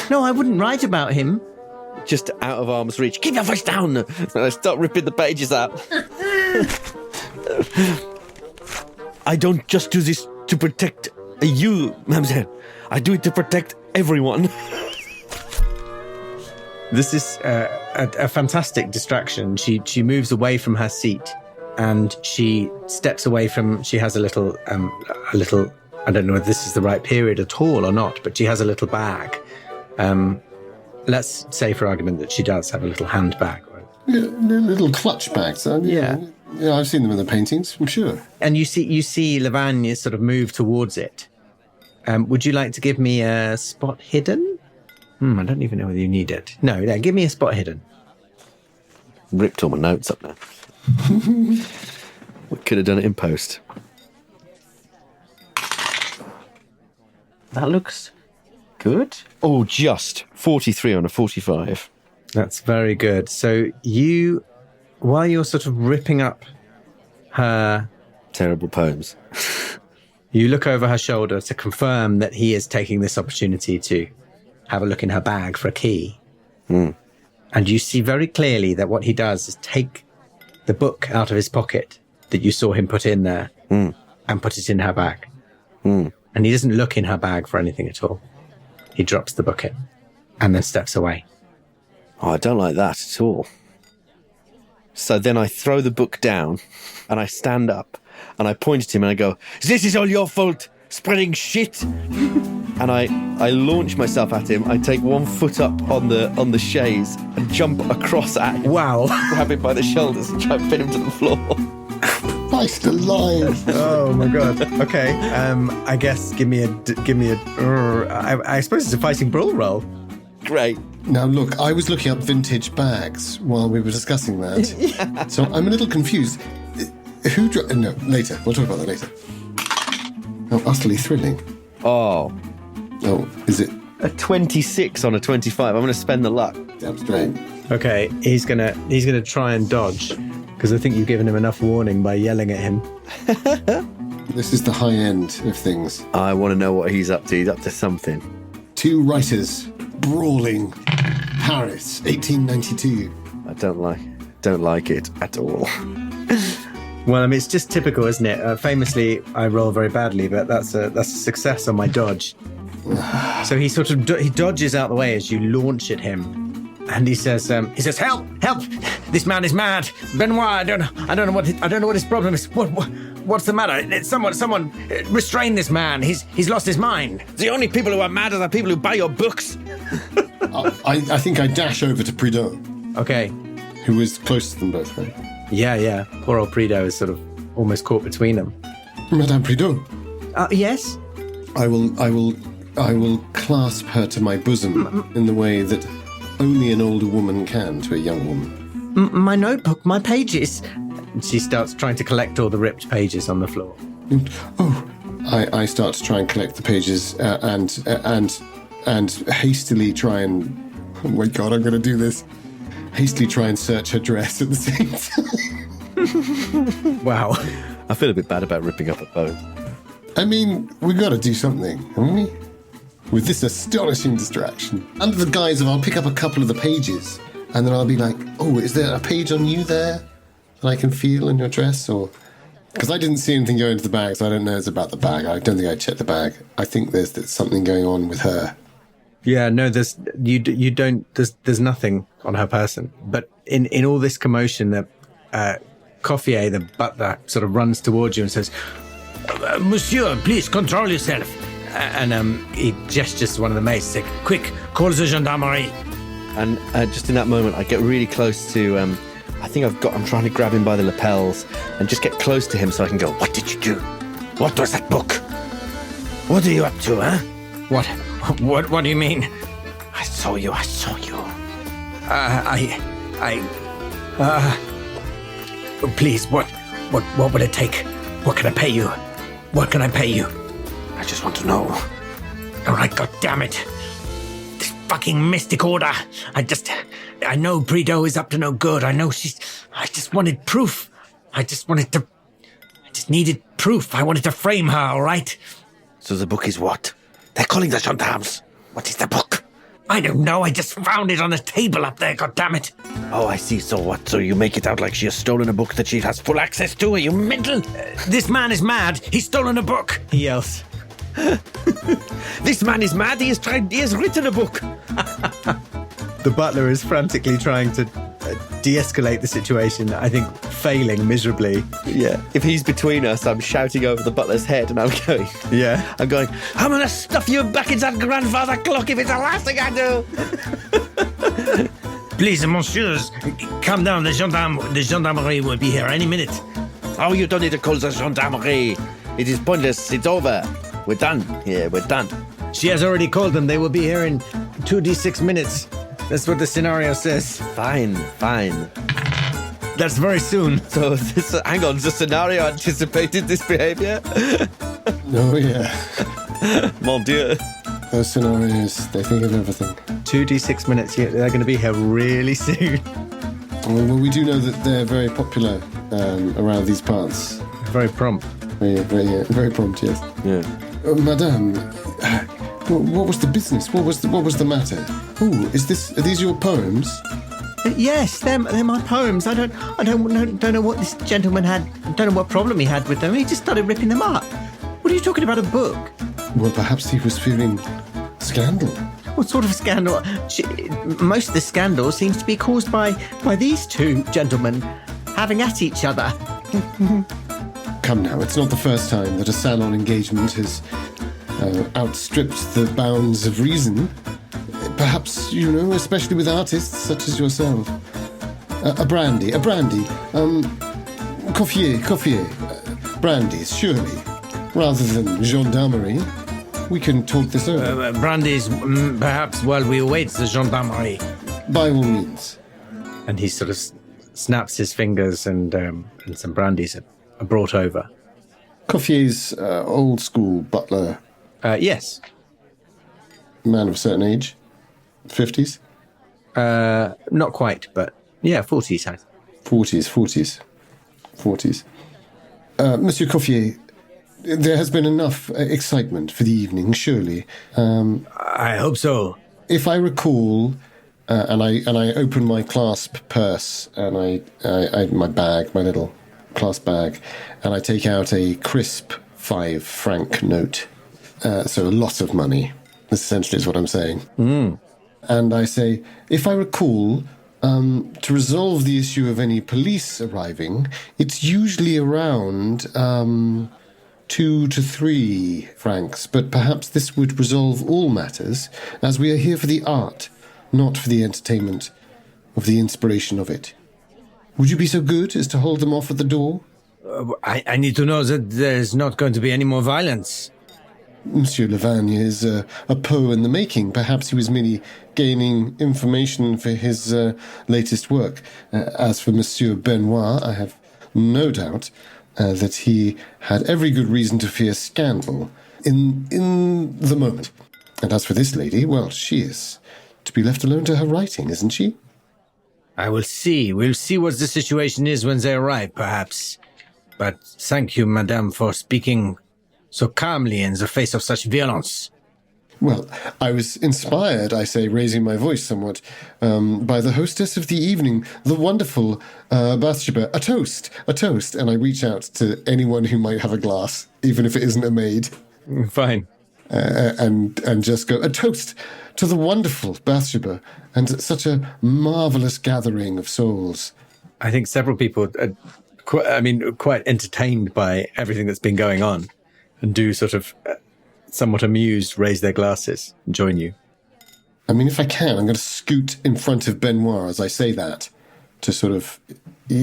No, I wouldn't write about him. Just out of arm's reach. Keep your voice down. And I start ripping the pages out. I don't just do this to protect you, mademoiselle. I do it to protect everyone. This is a fantastic distraction. She moves away from her seat and she steps away from... She has a little... I don't know if this is the right period at all or not, but she has a little bag. Let's say for argument that she does have a little handbag. Yeah, little clutch bags. Yeah, I've seen them in the paintings, I'm sure. And you see Lavagna sort of move towards it. Would you like to give me a spot hidden? I don't even know whether you need it. No, give me a spot hidden. Ripped all my notes up now. We could have done it in post. That looks good. Oh, just 43 on a 45. That's very good. So while you're sort of ripping up her... Terrible poems. You look over her shoulder to confirm that he is taking this opportunity to have a look in her bag for a key. And you see very clearly that what he does is take the book out of his pocket that you saw him put in there and put it in her bag. And he doesn't look in her bag for anything at all. He drops the book in and then steps away. Oh, I don't like that at all. So then I throw the book down and I stand up and I point at him and I go, "This is all your fault, spreading shit." And I launch myself at him. I take 1 foot up on the chaise and jump across at him. Wow. Grab him by the shoulders and try and pin him to the floor. Christ alive. Oh my god. Okay. I guess give me a. I suppose it's a fighting brawl roll. Great. Now look, I was looking up vintage bags while we were discussing that. So I'm a little confused. No, later. We'll talk about that later. Oh, utterly thrilling. Oh, is it? a 26 on a 25. I'm going to spend the luck. Damn straight. Okay, he's gonna try and dodge because I think you've given him enough warning by yelling at him. This is the high end of things. I want to know what he's up to. He's up to something. 2 writers brawling. Paris, 1892. I don't like it at all. Well, I mean, it's just typical, isn't it? Famously, I roll very badly, but that's a success on my dodge. So he sort of he dodges out the way as you launch at him, and he says, "Help! Help! This man is mad, Benoit. I don't know what his problem is. What's the matter? Someone restrain this man. He's lost his mind. The only people who are mad are the people who buy your books." I think I dash over to Redon. Okay. Who was closest to them both, right? Yeah. Poor old Prideaux is sort of almost caught between them. Madame Redon. Yes? I will clasp her to my bosom in the way that only an older woman can to a young woman. My notebook, my pages. She starts trying to collect all the ripped pages on the floor. I start to try and collect the pages and hastily try and... Oh my God, I'm going to do this. Hastily try and search her dress at the same time. Wow. I feel a bit bad about ripping up a bone. I mean, we've got to do something, haven't we? With this astonishing distraction. Under the guise of I'll pick up a couple of the pages, and then I'll be like, oh, is there a page on you there that I can feel in your dress? Or because I didn't see anything go into the bag, so I don't know it's about the bag. I don't think I checked the bag. I think there's something going on with her. Yeah, no, there's nothing on her person. But in all this commotion, the Coffier, the butler, sort of runs towards you and says, "Monsieur, please control yourself." And he gestures to one of the maids, like, "Quick, call the gendarmerie." And just in that moment, I get really close to, I'm trying to grab him by the lapels and just get close to him so I can go, what did you do? What was that book? What are you up to, huh? What do you mean? I saw you. Please, what would it take? What can I pay you? I just want to know. All right, God damn it. This fucking mystic order. I know Bredo is up to no good. I just wanted proof. I just needed proof. I wanted to frame her, all right? So the book is what? They're calling the gendarmes. What is the book? I don't know. I just found it on the table up there, God damn it. Oh, I see. So what? So you make it out like she has stolen a book that she has full access to? Are you mental? This man is mad. He's stolen a book, he yells. This man is mad. He has written a book. The butler is frantically trying to de-escalate the situation, I think failing miserably. Yeah. If he's between us, I'm shouting over the butler's head and I'm going, I'm going to stuff you back into that grandfather clock if it's the last thing I do. Please, monsieurs, calm down. The gendarmerie will be here any minute. Oh, you don't need to call the gendarmerie. It is pointless. It's over. We're done. Yeah, we're done. She has already called them. They will be here in 2d6 minutes. That's what the scenario says. Fine. That's very soon. So, hang on, the scenario anticipated this behavior? Oh, yeah. Mon Dieu. Those scenarios, they think of everything. 2d6 minutes, they're going to be here really soon. Well, we do know that they're very popular around these parts. Very prompt. Very prompt, yes. Yeah. Madame, what was the business? What was the matter? Oh, are these your poems? Yes, they're my poems. I don't know what this gentleman had. I don't know what problem he had with them. He just started ripping them up. What are you talking about, a book? Well, perhaps he was fearing scandal. What sort of scandal? Most of the scandal seems to be caused by these two gentlemen having at each other. Come now, it's not the first time that a salon engagement has outstripped the bounds of reason. Perhaps, especially with artists such as yourself. A brandy. Coiffier. Brandies, surely. Rather than gendarmerie. We can talk this over. Brandies, perhaps while we await the gendarmerie. By all means. And he sort of snaps his fingers and some brandies are brought over. Coiffier's old school butler. Yes. Man of a certain age. 50s? Not quite, but yeah, 40s. 40s. Monsieur Coiffier, there has been enough excitement for the evening, surely. I hope so. If I recall, and I open my clasp purse and I my bag, my little clasp bag, and I take out a crisp 5 franc note. So a lot of money. This essentially is what I'm saying. And I say, if I recall, to resolve the issue of any police arriving, it's usually around 2 to 3 francs, but perhaps this would resolve all matters, as we are here for the art, not for the entertainment of the inspiration of it. Would you be so good as to hold them off at the door? I need to know that there's not going to be any more violence. Monsieur Levagne is a Poe in the making. Perhaps he was merely gaining information for his latest work. As for Monsieur Benoit, I have no doubt that he had every good reason to fear scandal in the moment. And as for this lady, well, she is to be left alone to her writing, isn't she? I will see. We'll see what the situation is when they arrive, perhaps. But thank you, madame, for speaking so calmly in the face of such violence. Well, I was inspired, I say, raising my voice somewhat, by the hostess of the evening, the wonderful Bathsheba. A toast, and I reach out to anyone who might have a glass, even if it isn't a maid. Fine. And just go, a toast to the wonderful Bathsheba, and such a marvellous gathering of souls. I think several people are quite entertained by everything that's been going on, and do sort of somewhat amused raise their glasses and join you. I mean, if I can, I'm going to scoot in front of Benoit as I say that to sort of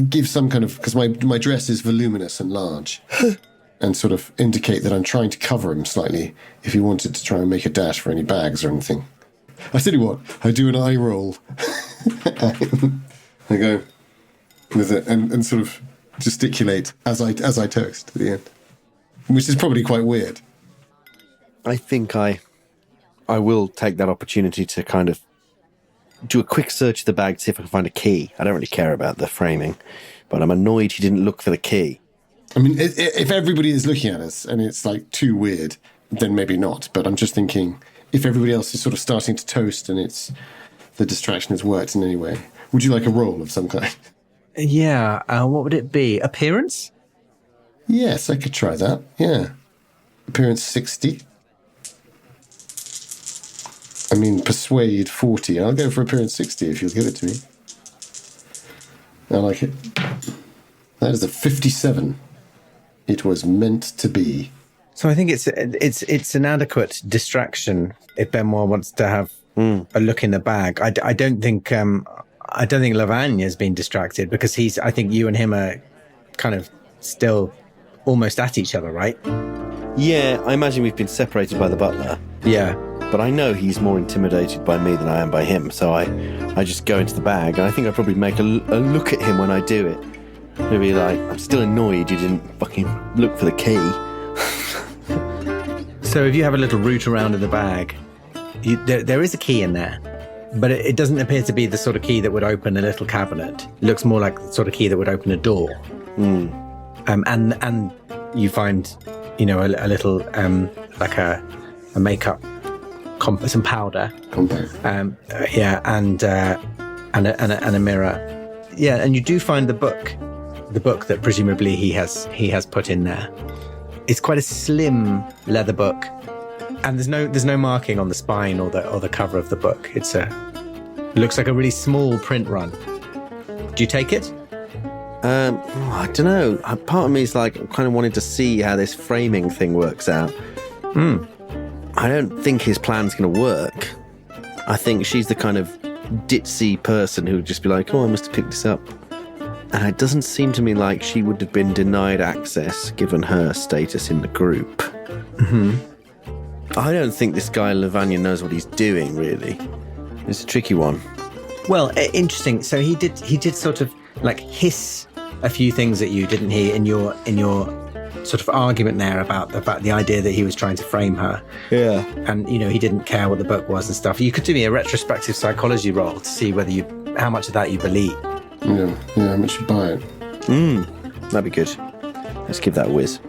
give some kind of... Because my dress is voluminous and large. And sort of indicate that I'm trying to cover him slightly if he wanted to try and make a dash for any bags or anything. I tell you what, I do an eye roll. I go with it and sort of gesticulate as I toast at the end. Which is probably quite weird. I think I will take that opportunity to kind of do a quick search of the bag to see if I can find a key. I don't really care about the framing, but I'm annoyed he didn't look for the key. I mean, if everybody is looking at us and it's like too weird, then maybe not. But I'm just thinking, if everybody else is sort of starting to toast and the distraction has worked in any way, would you like a roll of some kind? Yeah, what would it be? Appearance? Yes, I could try that, yeah. Appearance 60. I mean, persuade 40. I'll go for appearance 60 if you'll give it to me. I like it. That is a 57. It was meant to be. So I think it's an adequate distraction if Benoit wants to have a look in the bag. I don't think Lavagna has been distracted because I think you and him are kind of still almost at each other, right? Yeah, I imagine we've been separated by the butler. Yeah. But I know he's more intimidated by me than I am by him, so I just go into the bag, and I think I'd probably make a look at him when I do it. Maybe like, I'm still annoyed you didn't fucking look for the key. So if you have a little root around in the bag, there is a key in there, but it doesn't appear to be the sort of key that would open a little cabinet. It looks more like the sort of key that would open a door. And you find, a little like a makeup, some powder. Compound. And a mirror. Yeah, and you do find the book that presumably he has put in there. It's quite a slim leather book, and there's no marking on the spine or the cover of the book. It looks like a really small print run. Do you take it? I don't know. Part of me is like, I'm kind of wanting to see how this framing thing works out. I don't think his plan's going to work. I think she's the kind of ditzy person who would just be like, oh, I must have picked this up. And it doesn't seem to me like she would have been denied access given her status in the group. Mm-hmm. I don't think this guy Lavagna knows what he's doing, really. It's a tricky one. Well, interesting. So he did sort of like hiss a few things at you, didn't he, in your sort of argument there about the idea that he was trying to frame her. Yeah. And, he didn't care what the book was and stuff. You could do me a retrospective psychology roll to see how much of that you believe. Yeah, how much you buy it. That'd be good. Let's give that a whiz.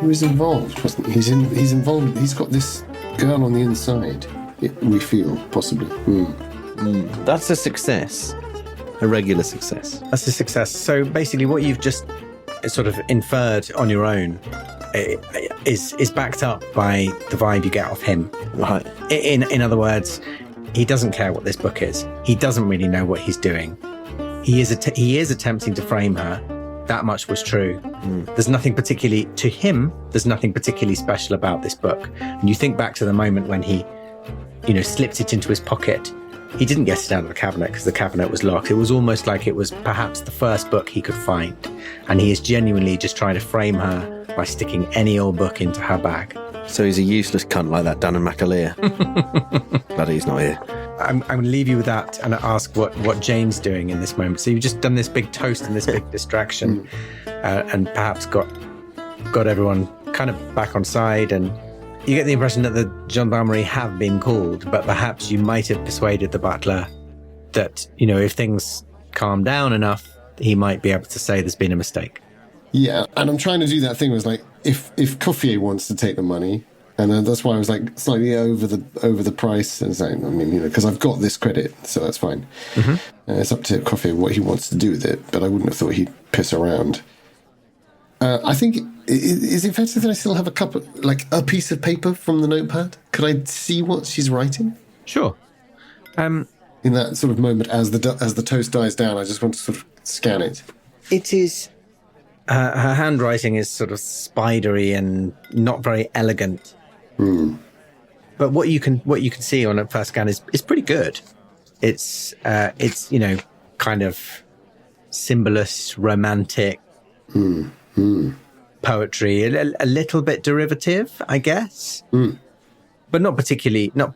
He was involved, wasn't he? He's involved. He's got this girl on the inside. We feel, possibly. That's a success. A regular success. That's a success. So basically what you've just sort of inferred on your own is backed up by the vibe you get off him. Right. In other words, he doesn't care what this book is. He doesn't really know what he's doing. He is attempting to frame her. That much was true. There's nothing particularly special about this book. And you think back to the moment when he, slipped it into his pocket. He didn't get it out of the cabinet because the cabinet was locked. It was almost like it was perhaps the first book he could find. And he is genuinely just trying to frame her by sticking any old book into her bag. So he's a useless cunt like that Danann McAleer. Glad he's not here. I'm going to leave you with that and ask what Jane's doing in this moment. So you've just done this big toast and this big distraction and perhaps got everyone kind of back on side, and you get the impression that the gendarmerie have been called, but perhaps you might have persuaded the butler that, if things calm down enough, he might be able to say there's been a mistake. Yeah, and I'm trying to do that thing where it's like, if Couffier wants to take the money, and then that's why I was like slightly over the price, and saying, because I've got this credit, so that's fine. Mm-hmm. It's up to Couffier what he wants to do with it, but I wouldn't have thought he'd piss around. I think, is it fair to say that I still have a piece of paper from the notepad? Could I see what she's writing? Sure. In that sort of moment, as the toast dies down, I just want to sort of scan it. It is. Her handwriting is sort of spidery and not very elegant. But what you can see on a first scan is pretty good. It's kind of symbolist, romantic poetry, a little bit derivative, I guess, but not particularly not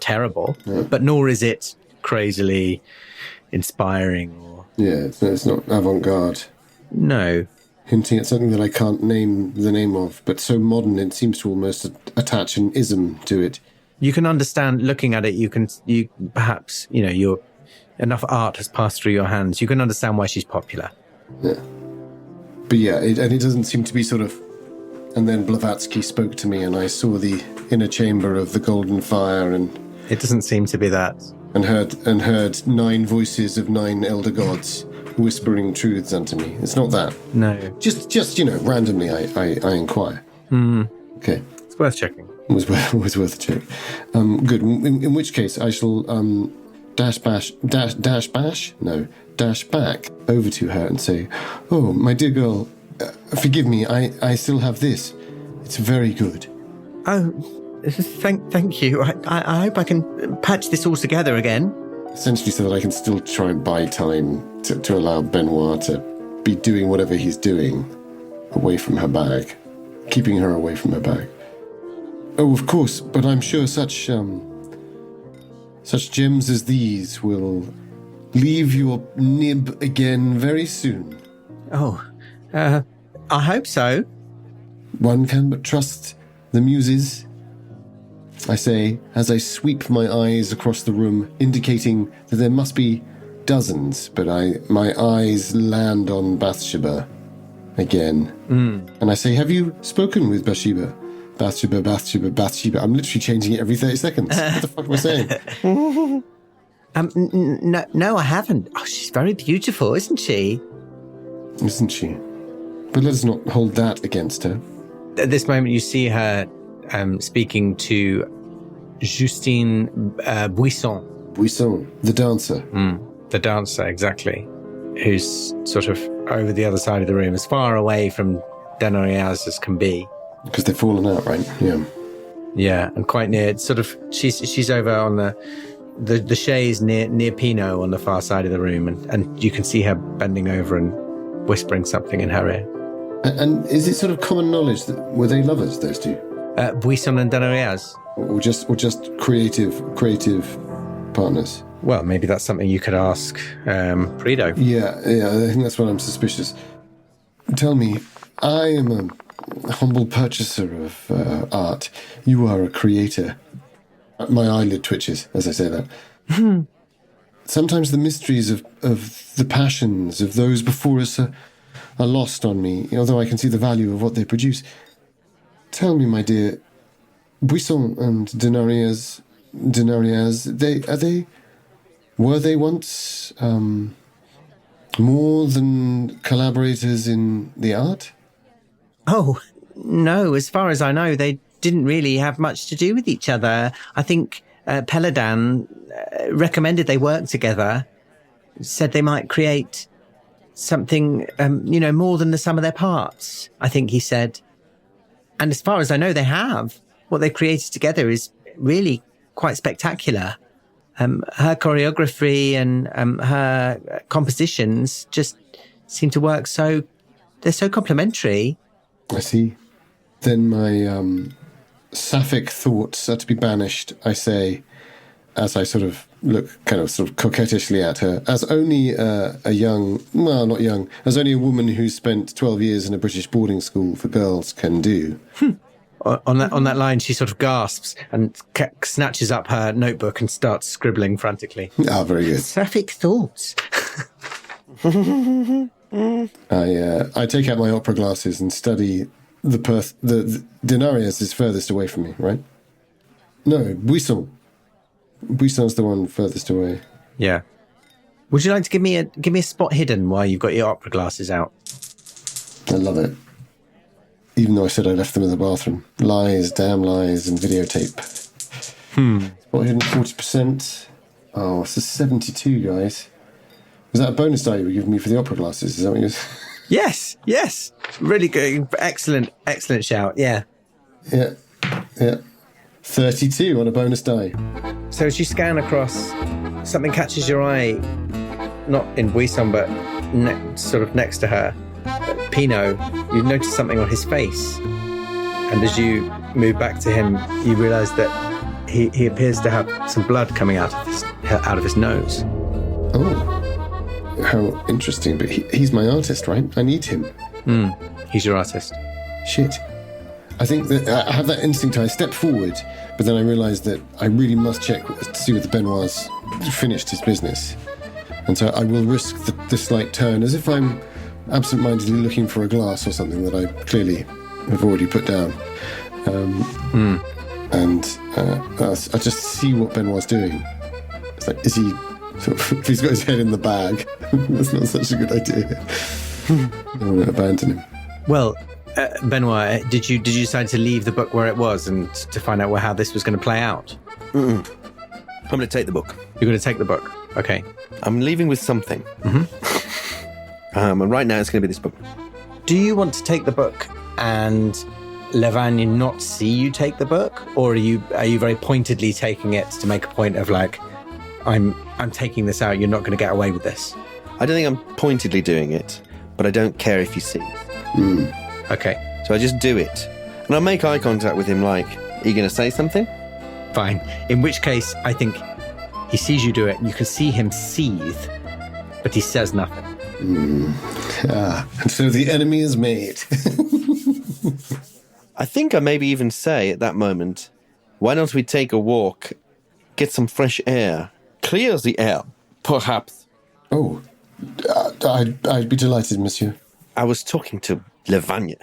terrible. Yeah. But nor is it crazily inspiring or it's not avant-garde. No. Hinting at something that I can't name the name of, but so modern it seems to almost attach an ism to it. You can understand, looking at it, you perhaps, enough art has passed through your hands. You can understand why she's popular. Yeah. But it doesn't seem to be sort of... And then Blavatsky spoke to me and I saw the inner chamber of the golden fire and... It doesn't seem to be that. And heard 9 voices of 9 elder gods whispering truths unto me. It's not that. No. Just randomly I inquire. Okay. It's worth checking. It was worth a check. Good. In which case I shall dash back over to her and say, "Oh, my dear girl, forgive me. I still have this. It's very good." Oh, thank you. I hope I can patch this all together again. Essentially so that I can still try and buy time to allow Benoit to be doing whatever he's doing away from her bag, keeping her away from her bag. Oh, of course, but I'm sure such gems as these will leave your nib again very soon. Oh, I hope so. One can but trust the muses, I say, as I sweep my eyes across the room, indicating that there must be dozens, but my eyes land on Bathsheba again. And I say, "Have you spoken with Bathsheba? Bathsheba. I'm literally changing it every 30 seconds. What the fuck am I saying? No, I haven't. Oh, she's very beautiful, isn't she? Isn't she? But let us not hold that against her. At this moment, you see her speaking to Justine Buisson. Buisson, the dancer. The dancer, exactly. Who's sort of over the other side of the room, as far away from Denariaz as can be. Because they've fallen out, right? Yeah. Yeah, and quite near. Sort of, she's over on the chaise near Pinot on the far side of the room, and you can see her bending over and whispering something in her ear. And is it sort of common knowledge that were they lovers, those two? Buisson and Denariaz? Or just creative partners? Well, maybe that's something you could ask Prido. Yeah, I think that's what I'm suspicious. Tell me, I am a humble purchaser of art. You are a creator. My eyelid twitches as I say that. Sometimes the mysteries of the passions of those before us are lost on me, although I can see the value of what they produce. Tell me, my dear, Buisson and Denariaz, were they once more than collaborators in the art? Oh, no. As far as I know, they didn't really have much to do with each other. I think Peladan recommended they work together, said they might create something, more than the sum of their parts, I think he said. And as far as I know, they have. What they've created together is really quite spectacular. Her choreography and her compositions just seem to work they're so complementary. I see. Then my sapphic thoughts are to be banished, I say, as I sort of look kind of coquettishly at her, as only as only a woman who's spent 12 years in a British boarding school for girls can do. On that line, she sort of gasps and snatches up her notebook and starts scribbling frantically. Ah, very good. Sapphic thoughts. I take out my opera glasses and study the Denarius is furthest away from me, right? No, Buisson. Buisson's the one furthest away. Yeah. Would you like to give me a spot hidden while you've got your opera glasses out? I love it. Even though I said I left them in the bathroom. Lies, damn lies, and videotape. Spot hidden 40%. Oh, it's a 72, guys. Was that a bonus die you were giving me for the opera glasses? Is that what you... Yes. Really good. Excellent shout. Yeah. Yeah. 32 on a bonus die. So as you scan across, something catches your eye, not in Buisson, but sort of next to her. Pinot, you notice something on his face. And as you move back to him, you realise that he appears to have some blood coming out of his nose. Oh, how interesting. But he's my artist, right? I need him. He's your artist. Shit. I think that I have that instinct. I step forward, but then I realise that I really must check to see whether Benoit's finished his business. And so I will risk the slight turn as if I'm absent-mindedly looking for a glass or something that I clearly have already put down. And I'll just see what Benoit's doing. It's like, is he... If he's got his head in the bag, that's not such a good idea. I don't want to abandon him. Well, Benoit, did you decide to leave the book where it was and to find out how this was going to play out? I'm going to take the book. You're going to take the book? Okay. I'm leaving with something. And right now it's going to be this book. Do you want to take the book and Levagne not see you take the book? Or are you very pointedly taking it to make a point of like, I'm taking this out, you're not going to get away with this? I don't think I'm pointedly doing it, but I don't care if he sees. Okay. So I just do it. And I'll make eye contact with him like, are you going to say something? Fine. In which case, I think he sees you do it, and you can see him seethe, but he says nothing. And so the enemy is made. I think I maybe even say at that moment, why don't we take a walk, get some fresh air, clear the air, perhaps. Oh, I'd be delighted, monsieur. I was talking to Levagne.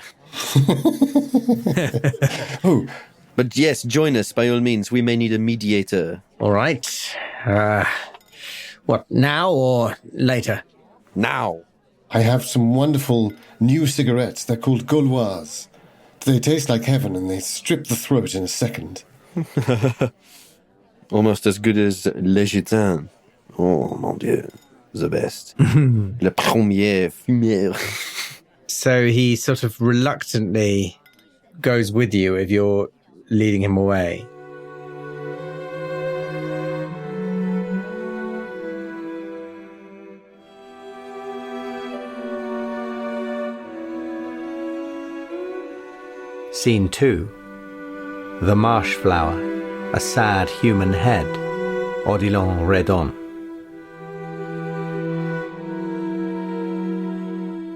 Oh. But yes, join us by all means. We may need a mediator. All right. What, now or later? Now. I have some wonderful new cigarettes. They're called Gauloises. They taste like heaven and they strip the throat in a second. Almost as good as Le Gitan. Oh, mon Dieu. The best. Le premier fumeur. So he sort of reluctantly goes with you if you're leading him away. Scene 2. The Marsh Flower. A sad human head. Odilon Redon.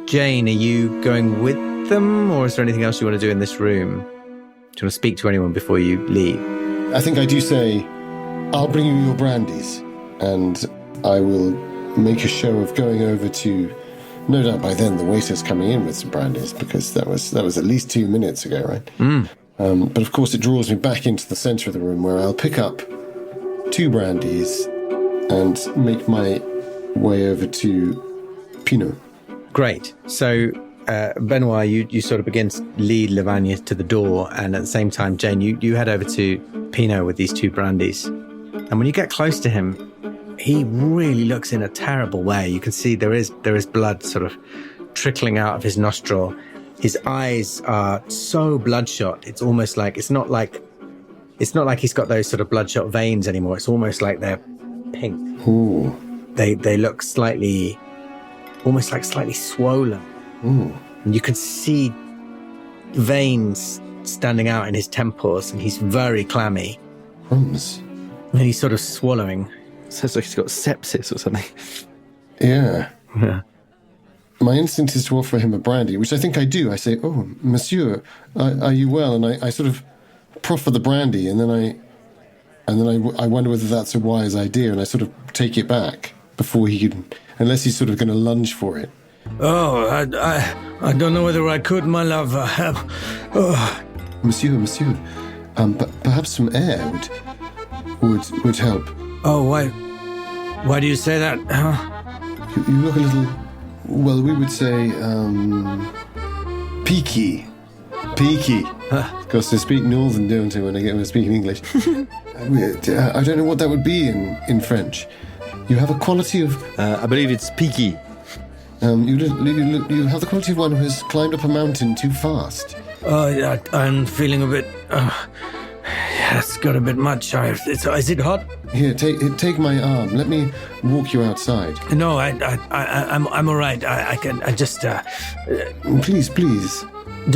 Jane, are you going with them, or is there anything else you want to do in this room? Do you want to speak to anyone before you leave? I think I do say, I'll bring you your brandies, and I will make a show of going over to... No doubt by then the waiter's coming in with some brandies, because that was at least 2 minutes ago, right? But of course it draws me back into the centre of the room where I'll pick up 2 brandies and make my way over to Pinot. Great. So, Benoit, you sort of begin to lead Levagne to the door, and at the same time, Jane, you head over to Pinot with these 2 brandies. And when you get close to him, he really looks in a terrible way. You can see there is blood sort of trickling out of his nostril. His eyes are so bloodshot. It's almost like it's not like he's got those sort of bloodshot veins anymore. It's almost like they're pink. Ooh. They look almost like slightly swollen. Ooh. And you can see veins standing out in his temples, and he's very clammy. Crumbs. And he's sort of swallowing. Sounds like he's got sepsis or something. Yeah. Yeah. My instinct is to offer him a brandy, which I think I do. I say, "Oh, monsieur, are you well?" And I sort of proffer the brandy, and then I wonder whether that's a wise idea, and I sort of take it back before he can, unless he's sort of going to lunge for it. Oh, I don't know whether I could, my love. Monsieur, but perhaps some air would help. Oh, why do you say that? Huh? You look a little, well, we would say, peaky. Because they speak Northern, don't they, when I speak in English. I don't know what that would be in French. You have a quality of... I believe it's peaky. You have the quality of one who has climbed up a mountain too fast. I'm feeling a bit That's got a bit much. Is it hot? Here, take my arm. Let me walk you outside. No, I'm all right. I just... Please.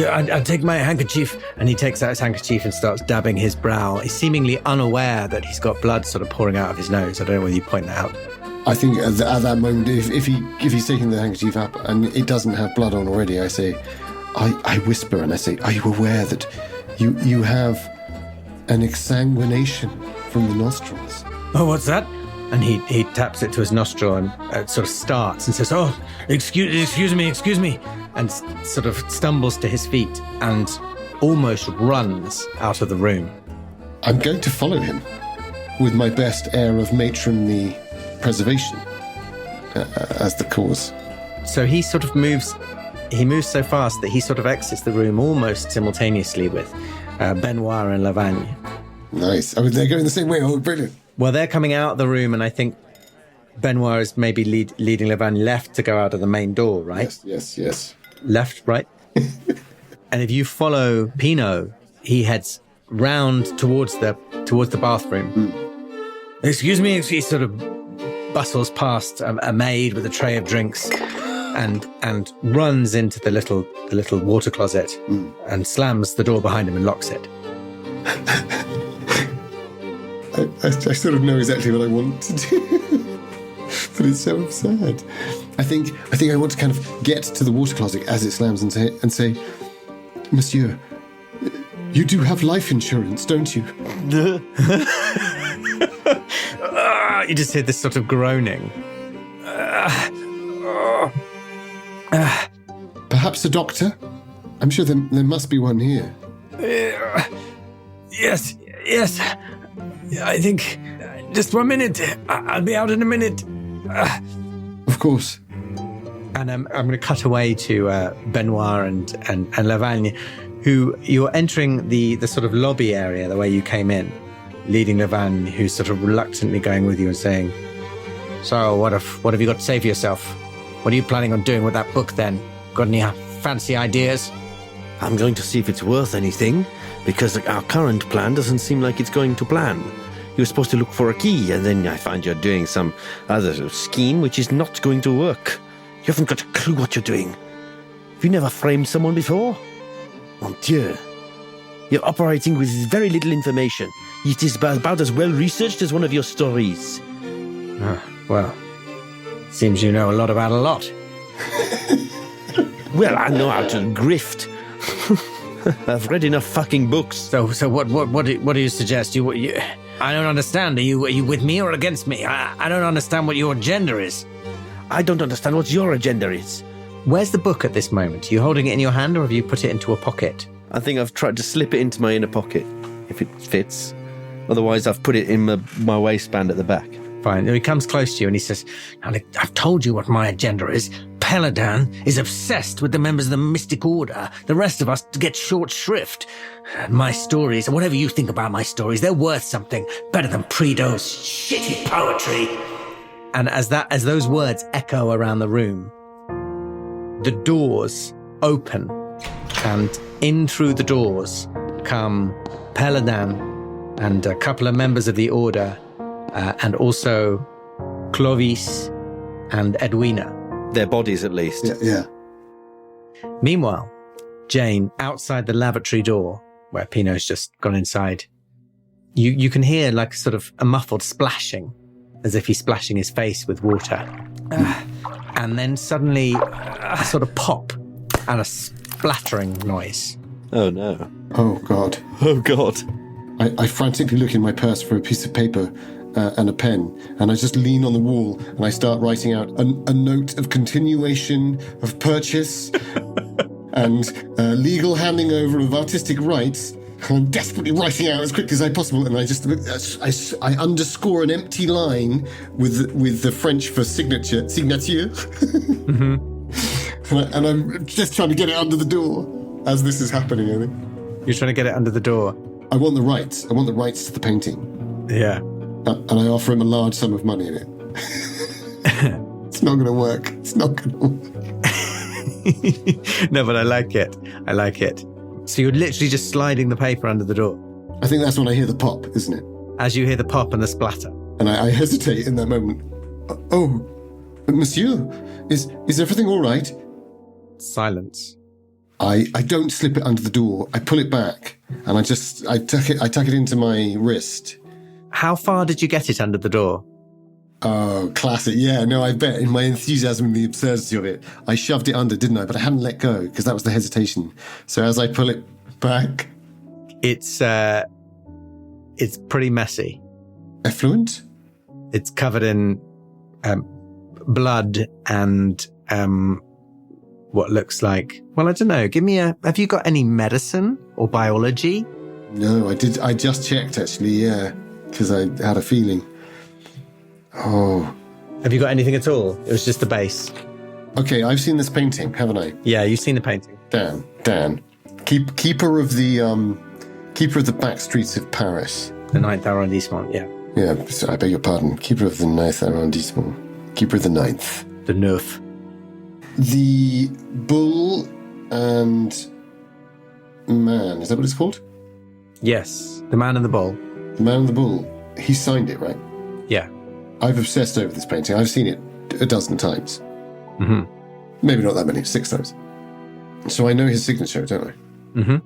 I'll take my handkerchief. And he takes out his handkerchief and starts dabbing his brow. He's seemingly unaware that he's got blood sort of pouring out of his nose. I don't know whether you point that out. I think at that moment, if he's taking the handkerchief up and it doesn't have blood on already, I say, I whisper and I say, are you aware that you have an exsanguination from the nostrils? Oh, what's that? And he taps it to his nostril and sort of starts and says, oh, Excuse me. and sort of stumbles to his feet and almost runs out of the room. I'm going to follow him with my best air of matronly preservation as the cause. So he sort of moves so fast that he sort of exits the room almost simultaneously with Benoit and Lavagne. Nice. Oh, they're going the same way. Oh, brilliant. Well, they're coming out of the room, and I think Benoit is maybe leading Lavagne left to go out of the main door, right? Yes. Left, right? And if you follow Pinot, he heads round towards the bathroom. Excuse me. He sort of bustles past a maid with a tray of drinks and runs into the little water closet and slams the door behind him and locks it. I sort of know exactly what I want to do, but it's so absurd. I think I want to kind of get to the water closet as it slams and say, Monsieur, you do have life insurance, don't you? You just hear this sort of groaning. Perhaps a doctor? I'm sure there must be one here. Yes. I think... Just 1 minute. I'll be out in a minute. Of course. And I'm going to cut away to Benoit and Lavagne, who you're entering the sort of lobby area, the way you came in, leading Lavagne, who's sort of reluctantly going with you and saying, so what have you got to say for yourself? What are you planning on doing with that book then? Got any fancy ideas? I'm going to see if it's worth anything, because our current plan doesn't seem like it's going to plan. You're supposed to look for a key, and then I find you're doing some other scheme which is not going to work. You haven't got a clue what you're doing. Have you never framed someone before? Mon Dieu. You're operating with very little information. It is about as well researched as one of your stories. Well, seems you know a lot about a lot. Well, I know how to grift. I've read enough fucking books. So what do you suggest? You I don't understand. Are you with me or against me? I don't understand what your agenda is. I don't understand what your agenda is. Where's the book at this moment? Are you holding it in your hand or have you put it into a pocket? I think I've tried to slip it into my inner pocket, if it fits. Otherwise, I've put it in my waistband at the back. Fine. He comes close to you and he says, I've told you what my agenda is. Paladin is obsessed with the members of the Mystic Order. The rest of us get short shrift. My stories, whatever you think about my stories, they're worth something better than Prideaux's shitty poetry. And as those words echo around the room, the doors open, and in through the doors come Paladin and a couple of members of the Order, and also Clovis and Edwina. Their bodies, at least. Yeah. Meanwhile, Jane, outside the lavatory door, where Pinot's just gone inside, you can hear like sort of a muffled splashing, as if he's splashing his face with water. And then suddenly a sort of pop and a splattering noise. Oh, no. Oh, God. Oh, God. I frantically look in my purse for a piece of paper and a pen, and I just lean on the wall and I start writing out a note of continuation of purchase and legal handing over of artistic rights. I'm desperately writing out as quickly as I possible, and I underscore an empty line with the French for signature. Mm-hmm. and I'm just trying to get it under the door as this is happening, I think. You're trying to get it under the door? I want the rights. I want the rights to the painting. Yeah. And I offer him a large sum of money in it. It's not going to work. It's not going to work. No, but I like it. So you're literally just sliding the paper under the door? I think that's when I hear the pop, isn't it? As you hear the pop and the splatter. And I hesitate in that moment. Oh, monsieur, is everything all right? Silence. I don't slip it under the door. I pull it back, and I tuck it into my wrist. How far did you get it under the door? Oh, classic. Yeah, no, I bet in my enthusiasm and the absurdity of it, I shoved it under, didn't I? But I hadn't let go, because that was the hesitation. So as I pull it back... It's pretty messy. Effluent? It's covered in blood and what looks like... Well, I don't know. Have you got any medicine or biology? No, I just checked, actually, yeah. Because I had a feeling. Oh. Have you got anything at all? It was just the base. Okay, I've seen this painting, haven't I? Yeah, you've seen the painting. Dan. Keeper of the back streets of Paris. The 9th arrondissement, yeah. Yeah, so I beg your pardon. Keeper of the 9th arrondissement. Keeper of the 9th. The 9th. The bull and man, is that what it's called? Yes, the man and the bull. The man and the bull. He signed it, right? Yeah. I've obsessed over this painting. I've seen it a dozen times. Mm-hmm. Maybe not that many, 6 times. So I know his signature, don't I? Mm-hmm.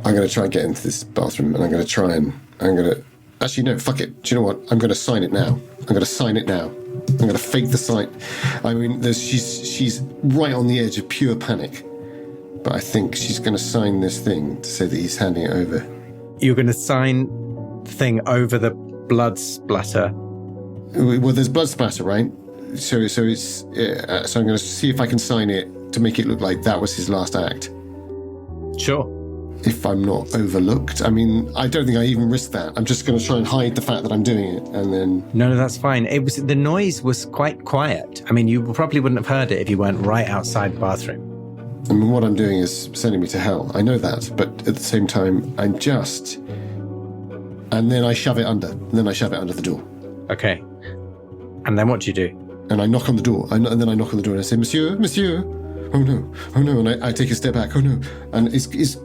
I'm going to try and get into this bathroom, and actually, no, fuck it. Do you know what? I'm going to sign it now. I'm going to sign it now. I'm going to fake the sign. I mean, she's right on the edge of pure panic. But I think she's going to sign this thing to say that he's handing it over. You're going to sign the thing over the blood splatter? Well, there's blood splatter, right? So I'm going to see if I can sign it to make it look like that was his last act. Sure. If I'm not overlooked. I mean, I don't think I even risk that. I'm just going to try and hide the fact that I'm doing it, and then... No, that's fine. The noise was quite quiet. I mean, you probably wouldn't have heard it if you weren't right outside the bathroom. I mean, what I'm doing is sending me to hell. I know that, but at the same time, I'm just... And then I shove it under. And then I shove it under the door. Okay. And then what do you do? And I knock on the door. And then I knock on the door and I say, Monsieur. Oh no. And I take a step back. Oh no. And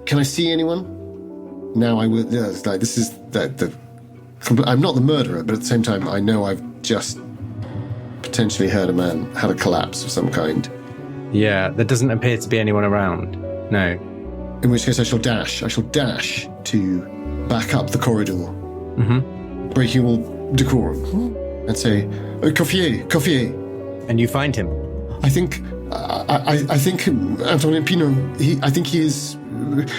can I see anyone? Now I will. Yeah, it's like, this is I'm not the murderer, but at the same time, I know I've just potentially heard a man had a collapse of some kind. Yeah, there doesn't appear to be anyone around. No. In which case I shall dash to back up the corridor, breaking all decorum, and say, Coffier. And you find him. I think Antoine Pinot, I think he is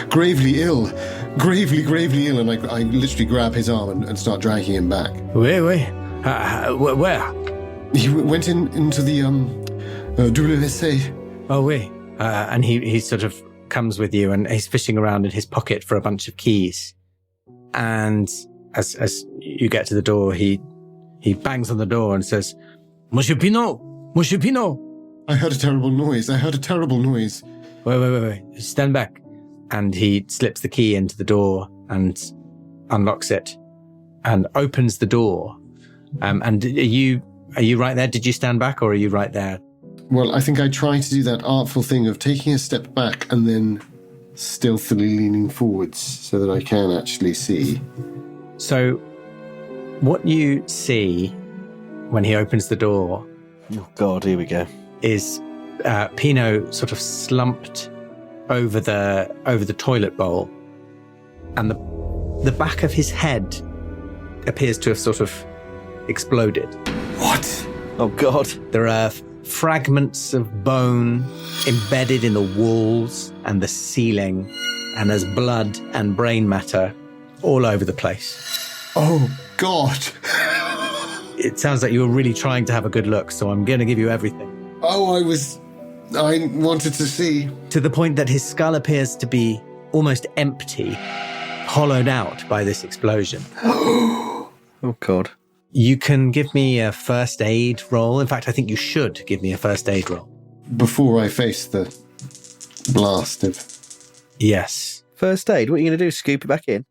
gravely ill, and I literally grab his arm and start dragging him back. Where? He went into the WSA. Oh, wait. And he sort of comes with you, and he's fishing around in his pocket for a bunch of keys. And as you get to the door, he bangs on the door and says, Monsieur Pinot! I heard a terrible noise. Wait. Stand back. And he slips the key into the door and unlocks it and opens the door. And are you right there? Did you stand back, or are you right there? Well, I think I try to do that artful thing of taking a step back and then stealthily leaning forwards so that I can actually see. So what you see when he opens the door... Oh, God, here we go. ...is Pinot sort of slumped over the toilet bowl, and the back of his head appears to have sort of exploded. What? Oh, God. There are fragments of bone embedded in the walls and the ceiling, and there's blood and brain matter all over the place. Oh, God. It sounds like you were really trying to have a good look, so I'm going to give you everything. Oh, I wanted to see. To the point that his skull appears to be almost empty, hollowed out by this explosion. Oh, God. You can give me a first aid roll. In fact, I think you should give me a first aid roll. Before I face the blast of... Yes. First aid? What are you going to do, scoop it back in?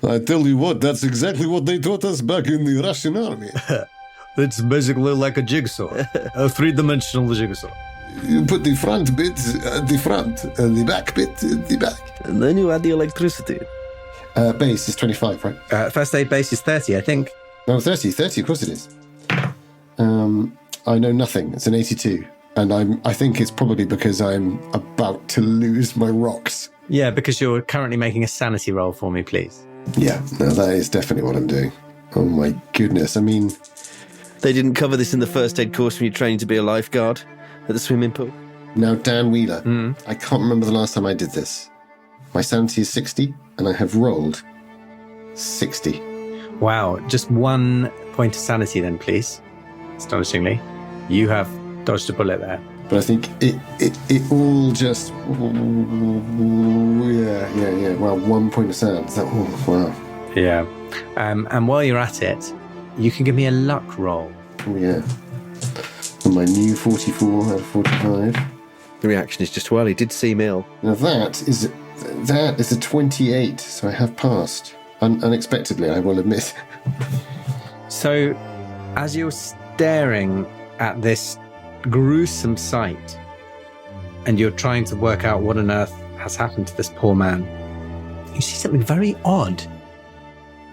I tell you what, that's exactly what they taught us back in the Russian army. It's basically like a jigsaw, a 3-dimensional jigsaw. You put the front bit at the front, and the back bit at the back. And then you add the electricity. Base is 25, right? First aid base is 30, I think. No, 30, of course it is. I know nothing. It's an 82. And I think it's probably because I'm about to lose my rocks. Yeah, because you're currently making a sanity roll for me, please. Yeah, no, that is definitely what I'm doing. Oh my goodness, I mean... They didn't cover this in the first aid course when you're training to be a lifeguard at the swimming pool. Now, Dan Wheeler, I can't remember the last time I did this. My sanity is 60, and I have rolled 60. Wow, just 1 point of sanity then, please. Astonishingly. You have dodged a bullet there. But I think it all just... Yeah. Well, 1 point of sound. Wow. Yeah. And while you're at it, you can give me a luck roll. Oh, yeah. And my new 44 out of 45. The reaction is just, well, he did seem ill. Now that is a 28, so I have passed. Unexpectedly, I will admit. So, as you're staring at this gruesome sight, and you're trying to work out what on earth has happened to this poor man, you see something very odd,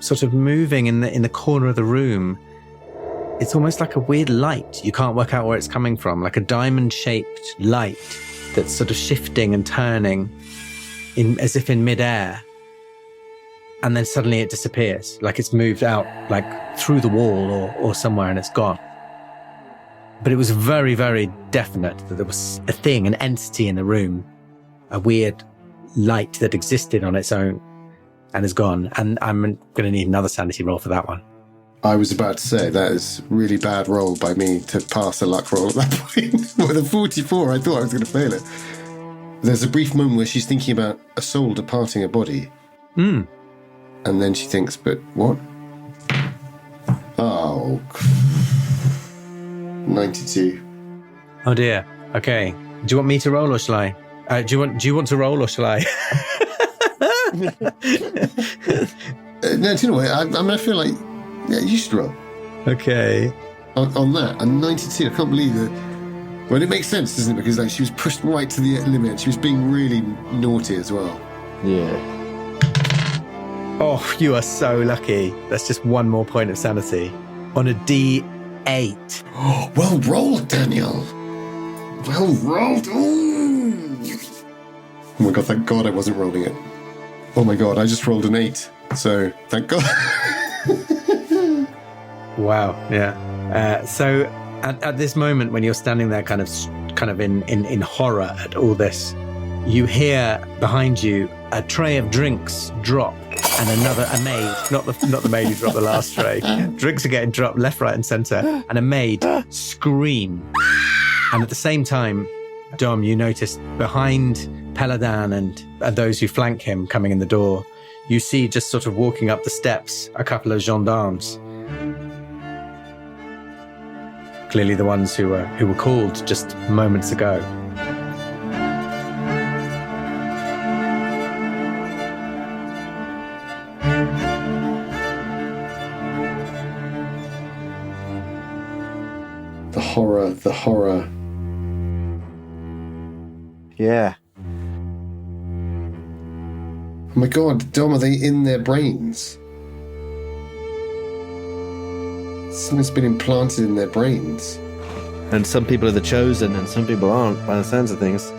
sort of moving in the corner of the room. It's almost like a weird light. You can't work out where it's coming from, like a diamond-shaped light that's sort of shifting and turning as if in midair. And then suddenly it disappears, like it's moved out, like through the wall or somewhere, and it's gone. But it was very, very definite that there was a thing, an entity in the room, a weird light that existed on its own and is gone. And I'm going to need another sanity roll for that one. I was about to say, that is really bad roll by me to pass a luck roll at that point. With a 44, I thought I was going to fail it. There's a brief moment where she's thinking about a soul departing a body. And then she thinks, but what? Oh, 92. Oh dear. Okay. Do you want me to roll or shall I? Do you want to roll or shall I? No, do you know what? I feel like, yeah, you should roll. Okay. On that, a 92. I can't believe it. Well, it makes sense, doesn't it? Because like she was pushed right to the limit. She was being really naughty as well. Yeah. Oh, you are so lucky. That's just 1 more point of sanity on a D8. Oh, well rolled, Daniel. Well rolled. Ooh. Oh my god, thank God I wasn't rolling it. Oh my god, I just rolled an 8. So, thank God. Wow, yeah. So at this moment when you're standing there kind of in horror at all this, you hear behind you a tray of drinks drop and a maid, not the maid who dropped the last tray. Drinks are getting dropped left, right and centre, and a maid scream. And at the same time, Dom, you notice behind Paladin and those who flank him coming in the door, you see just sort of walking up the steps a couple of gendarmes. Clearly the ones who were called just moments ago. The horror. Yeah. Oh my god, Dom, are they in their brains? Something's been implanted in their brains. And some people are the chosen and some people aren't, by the sounds of things.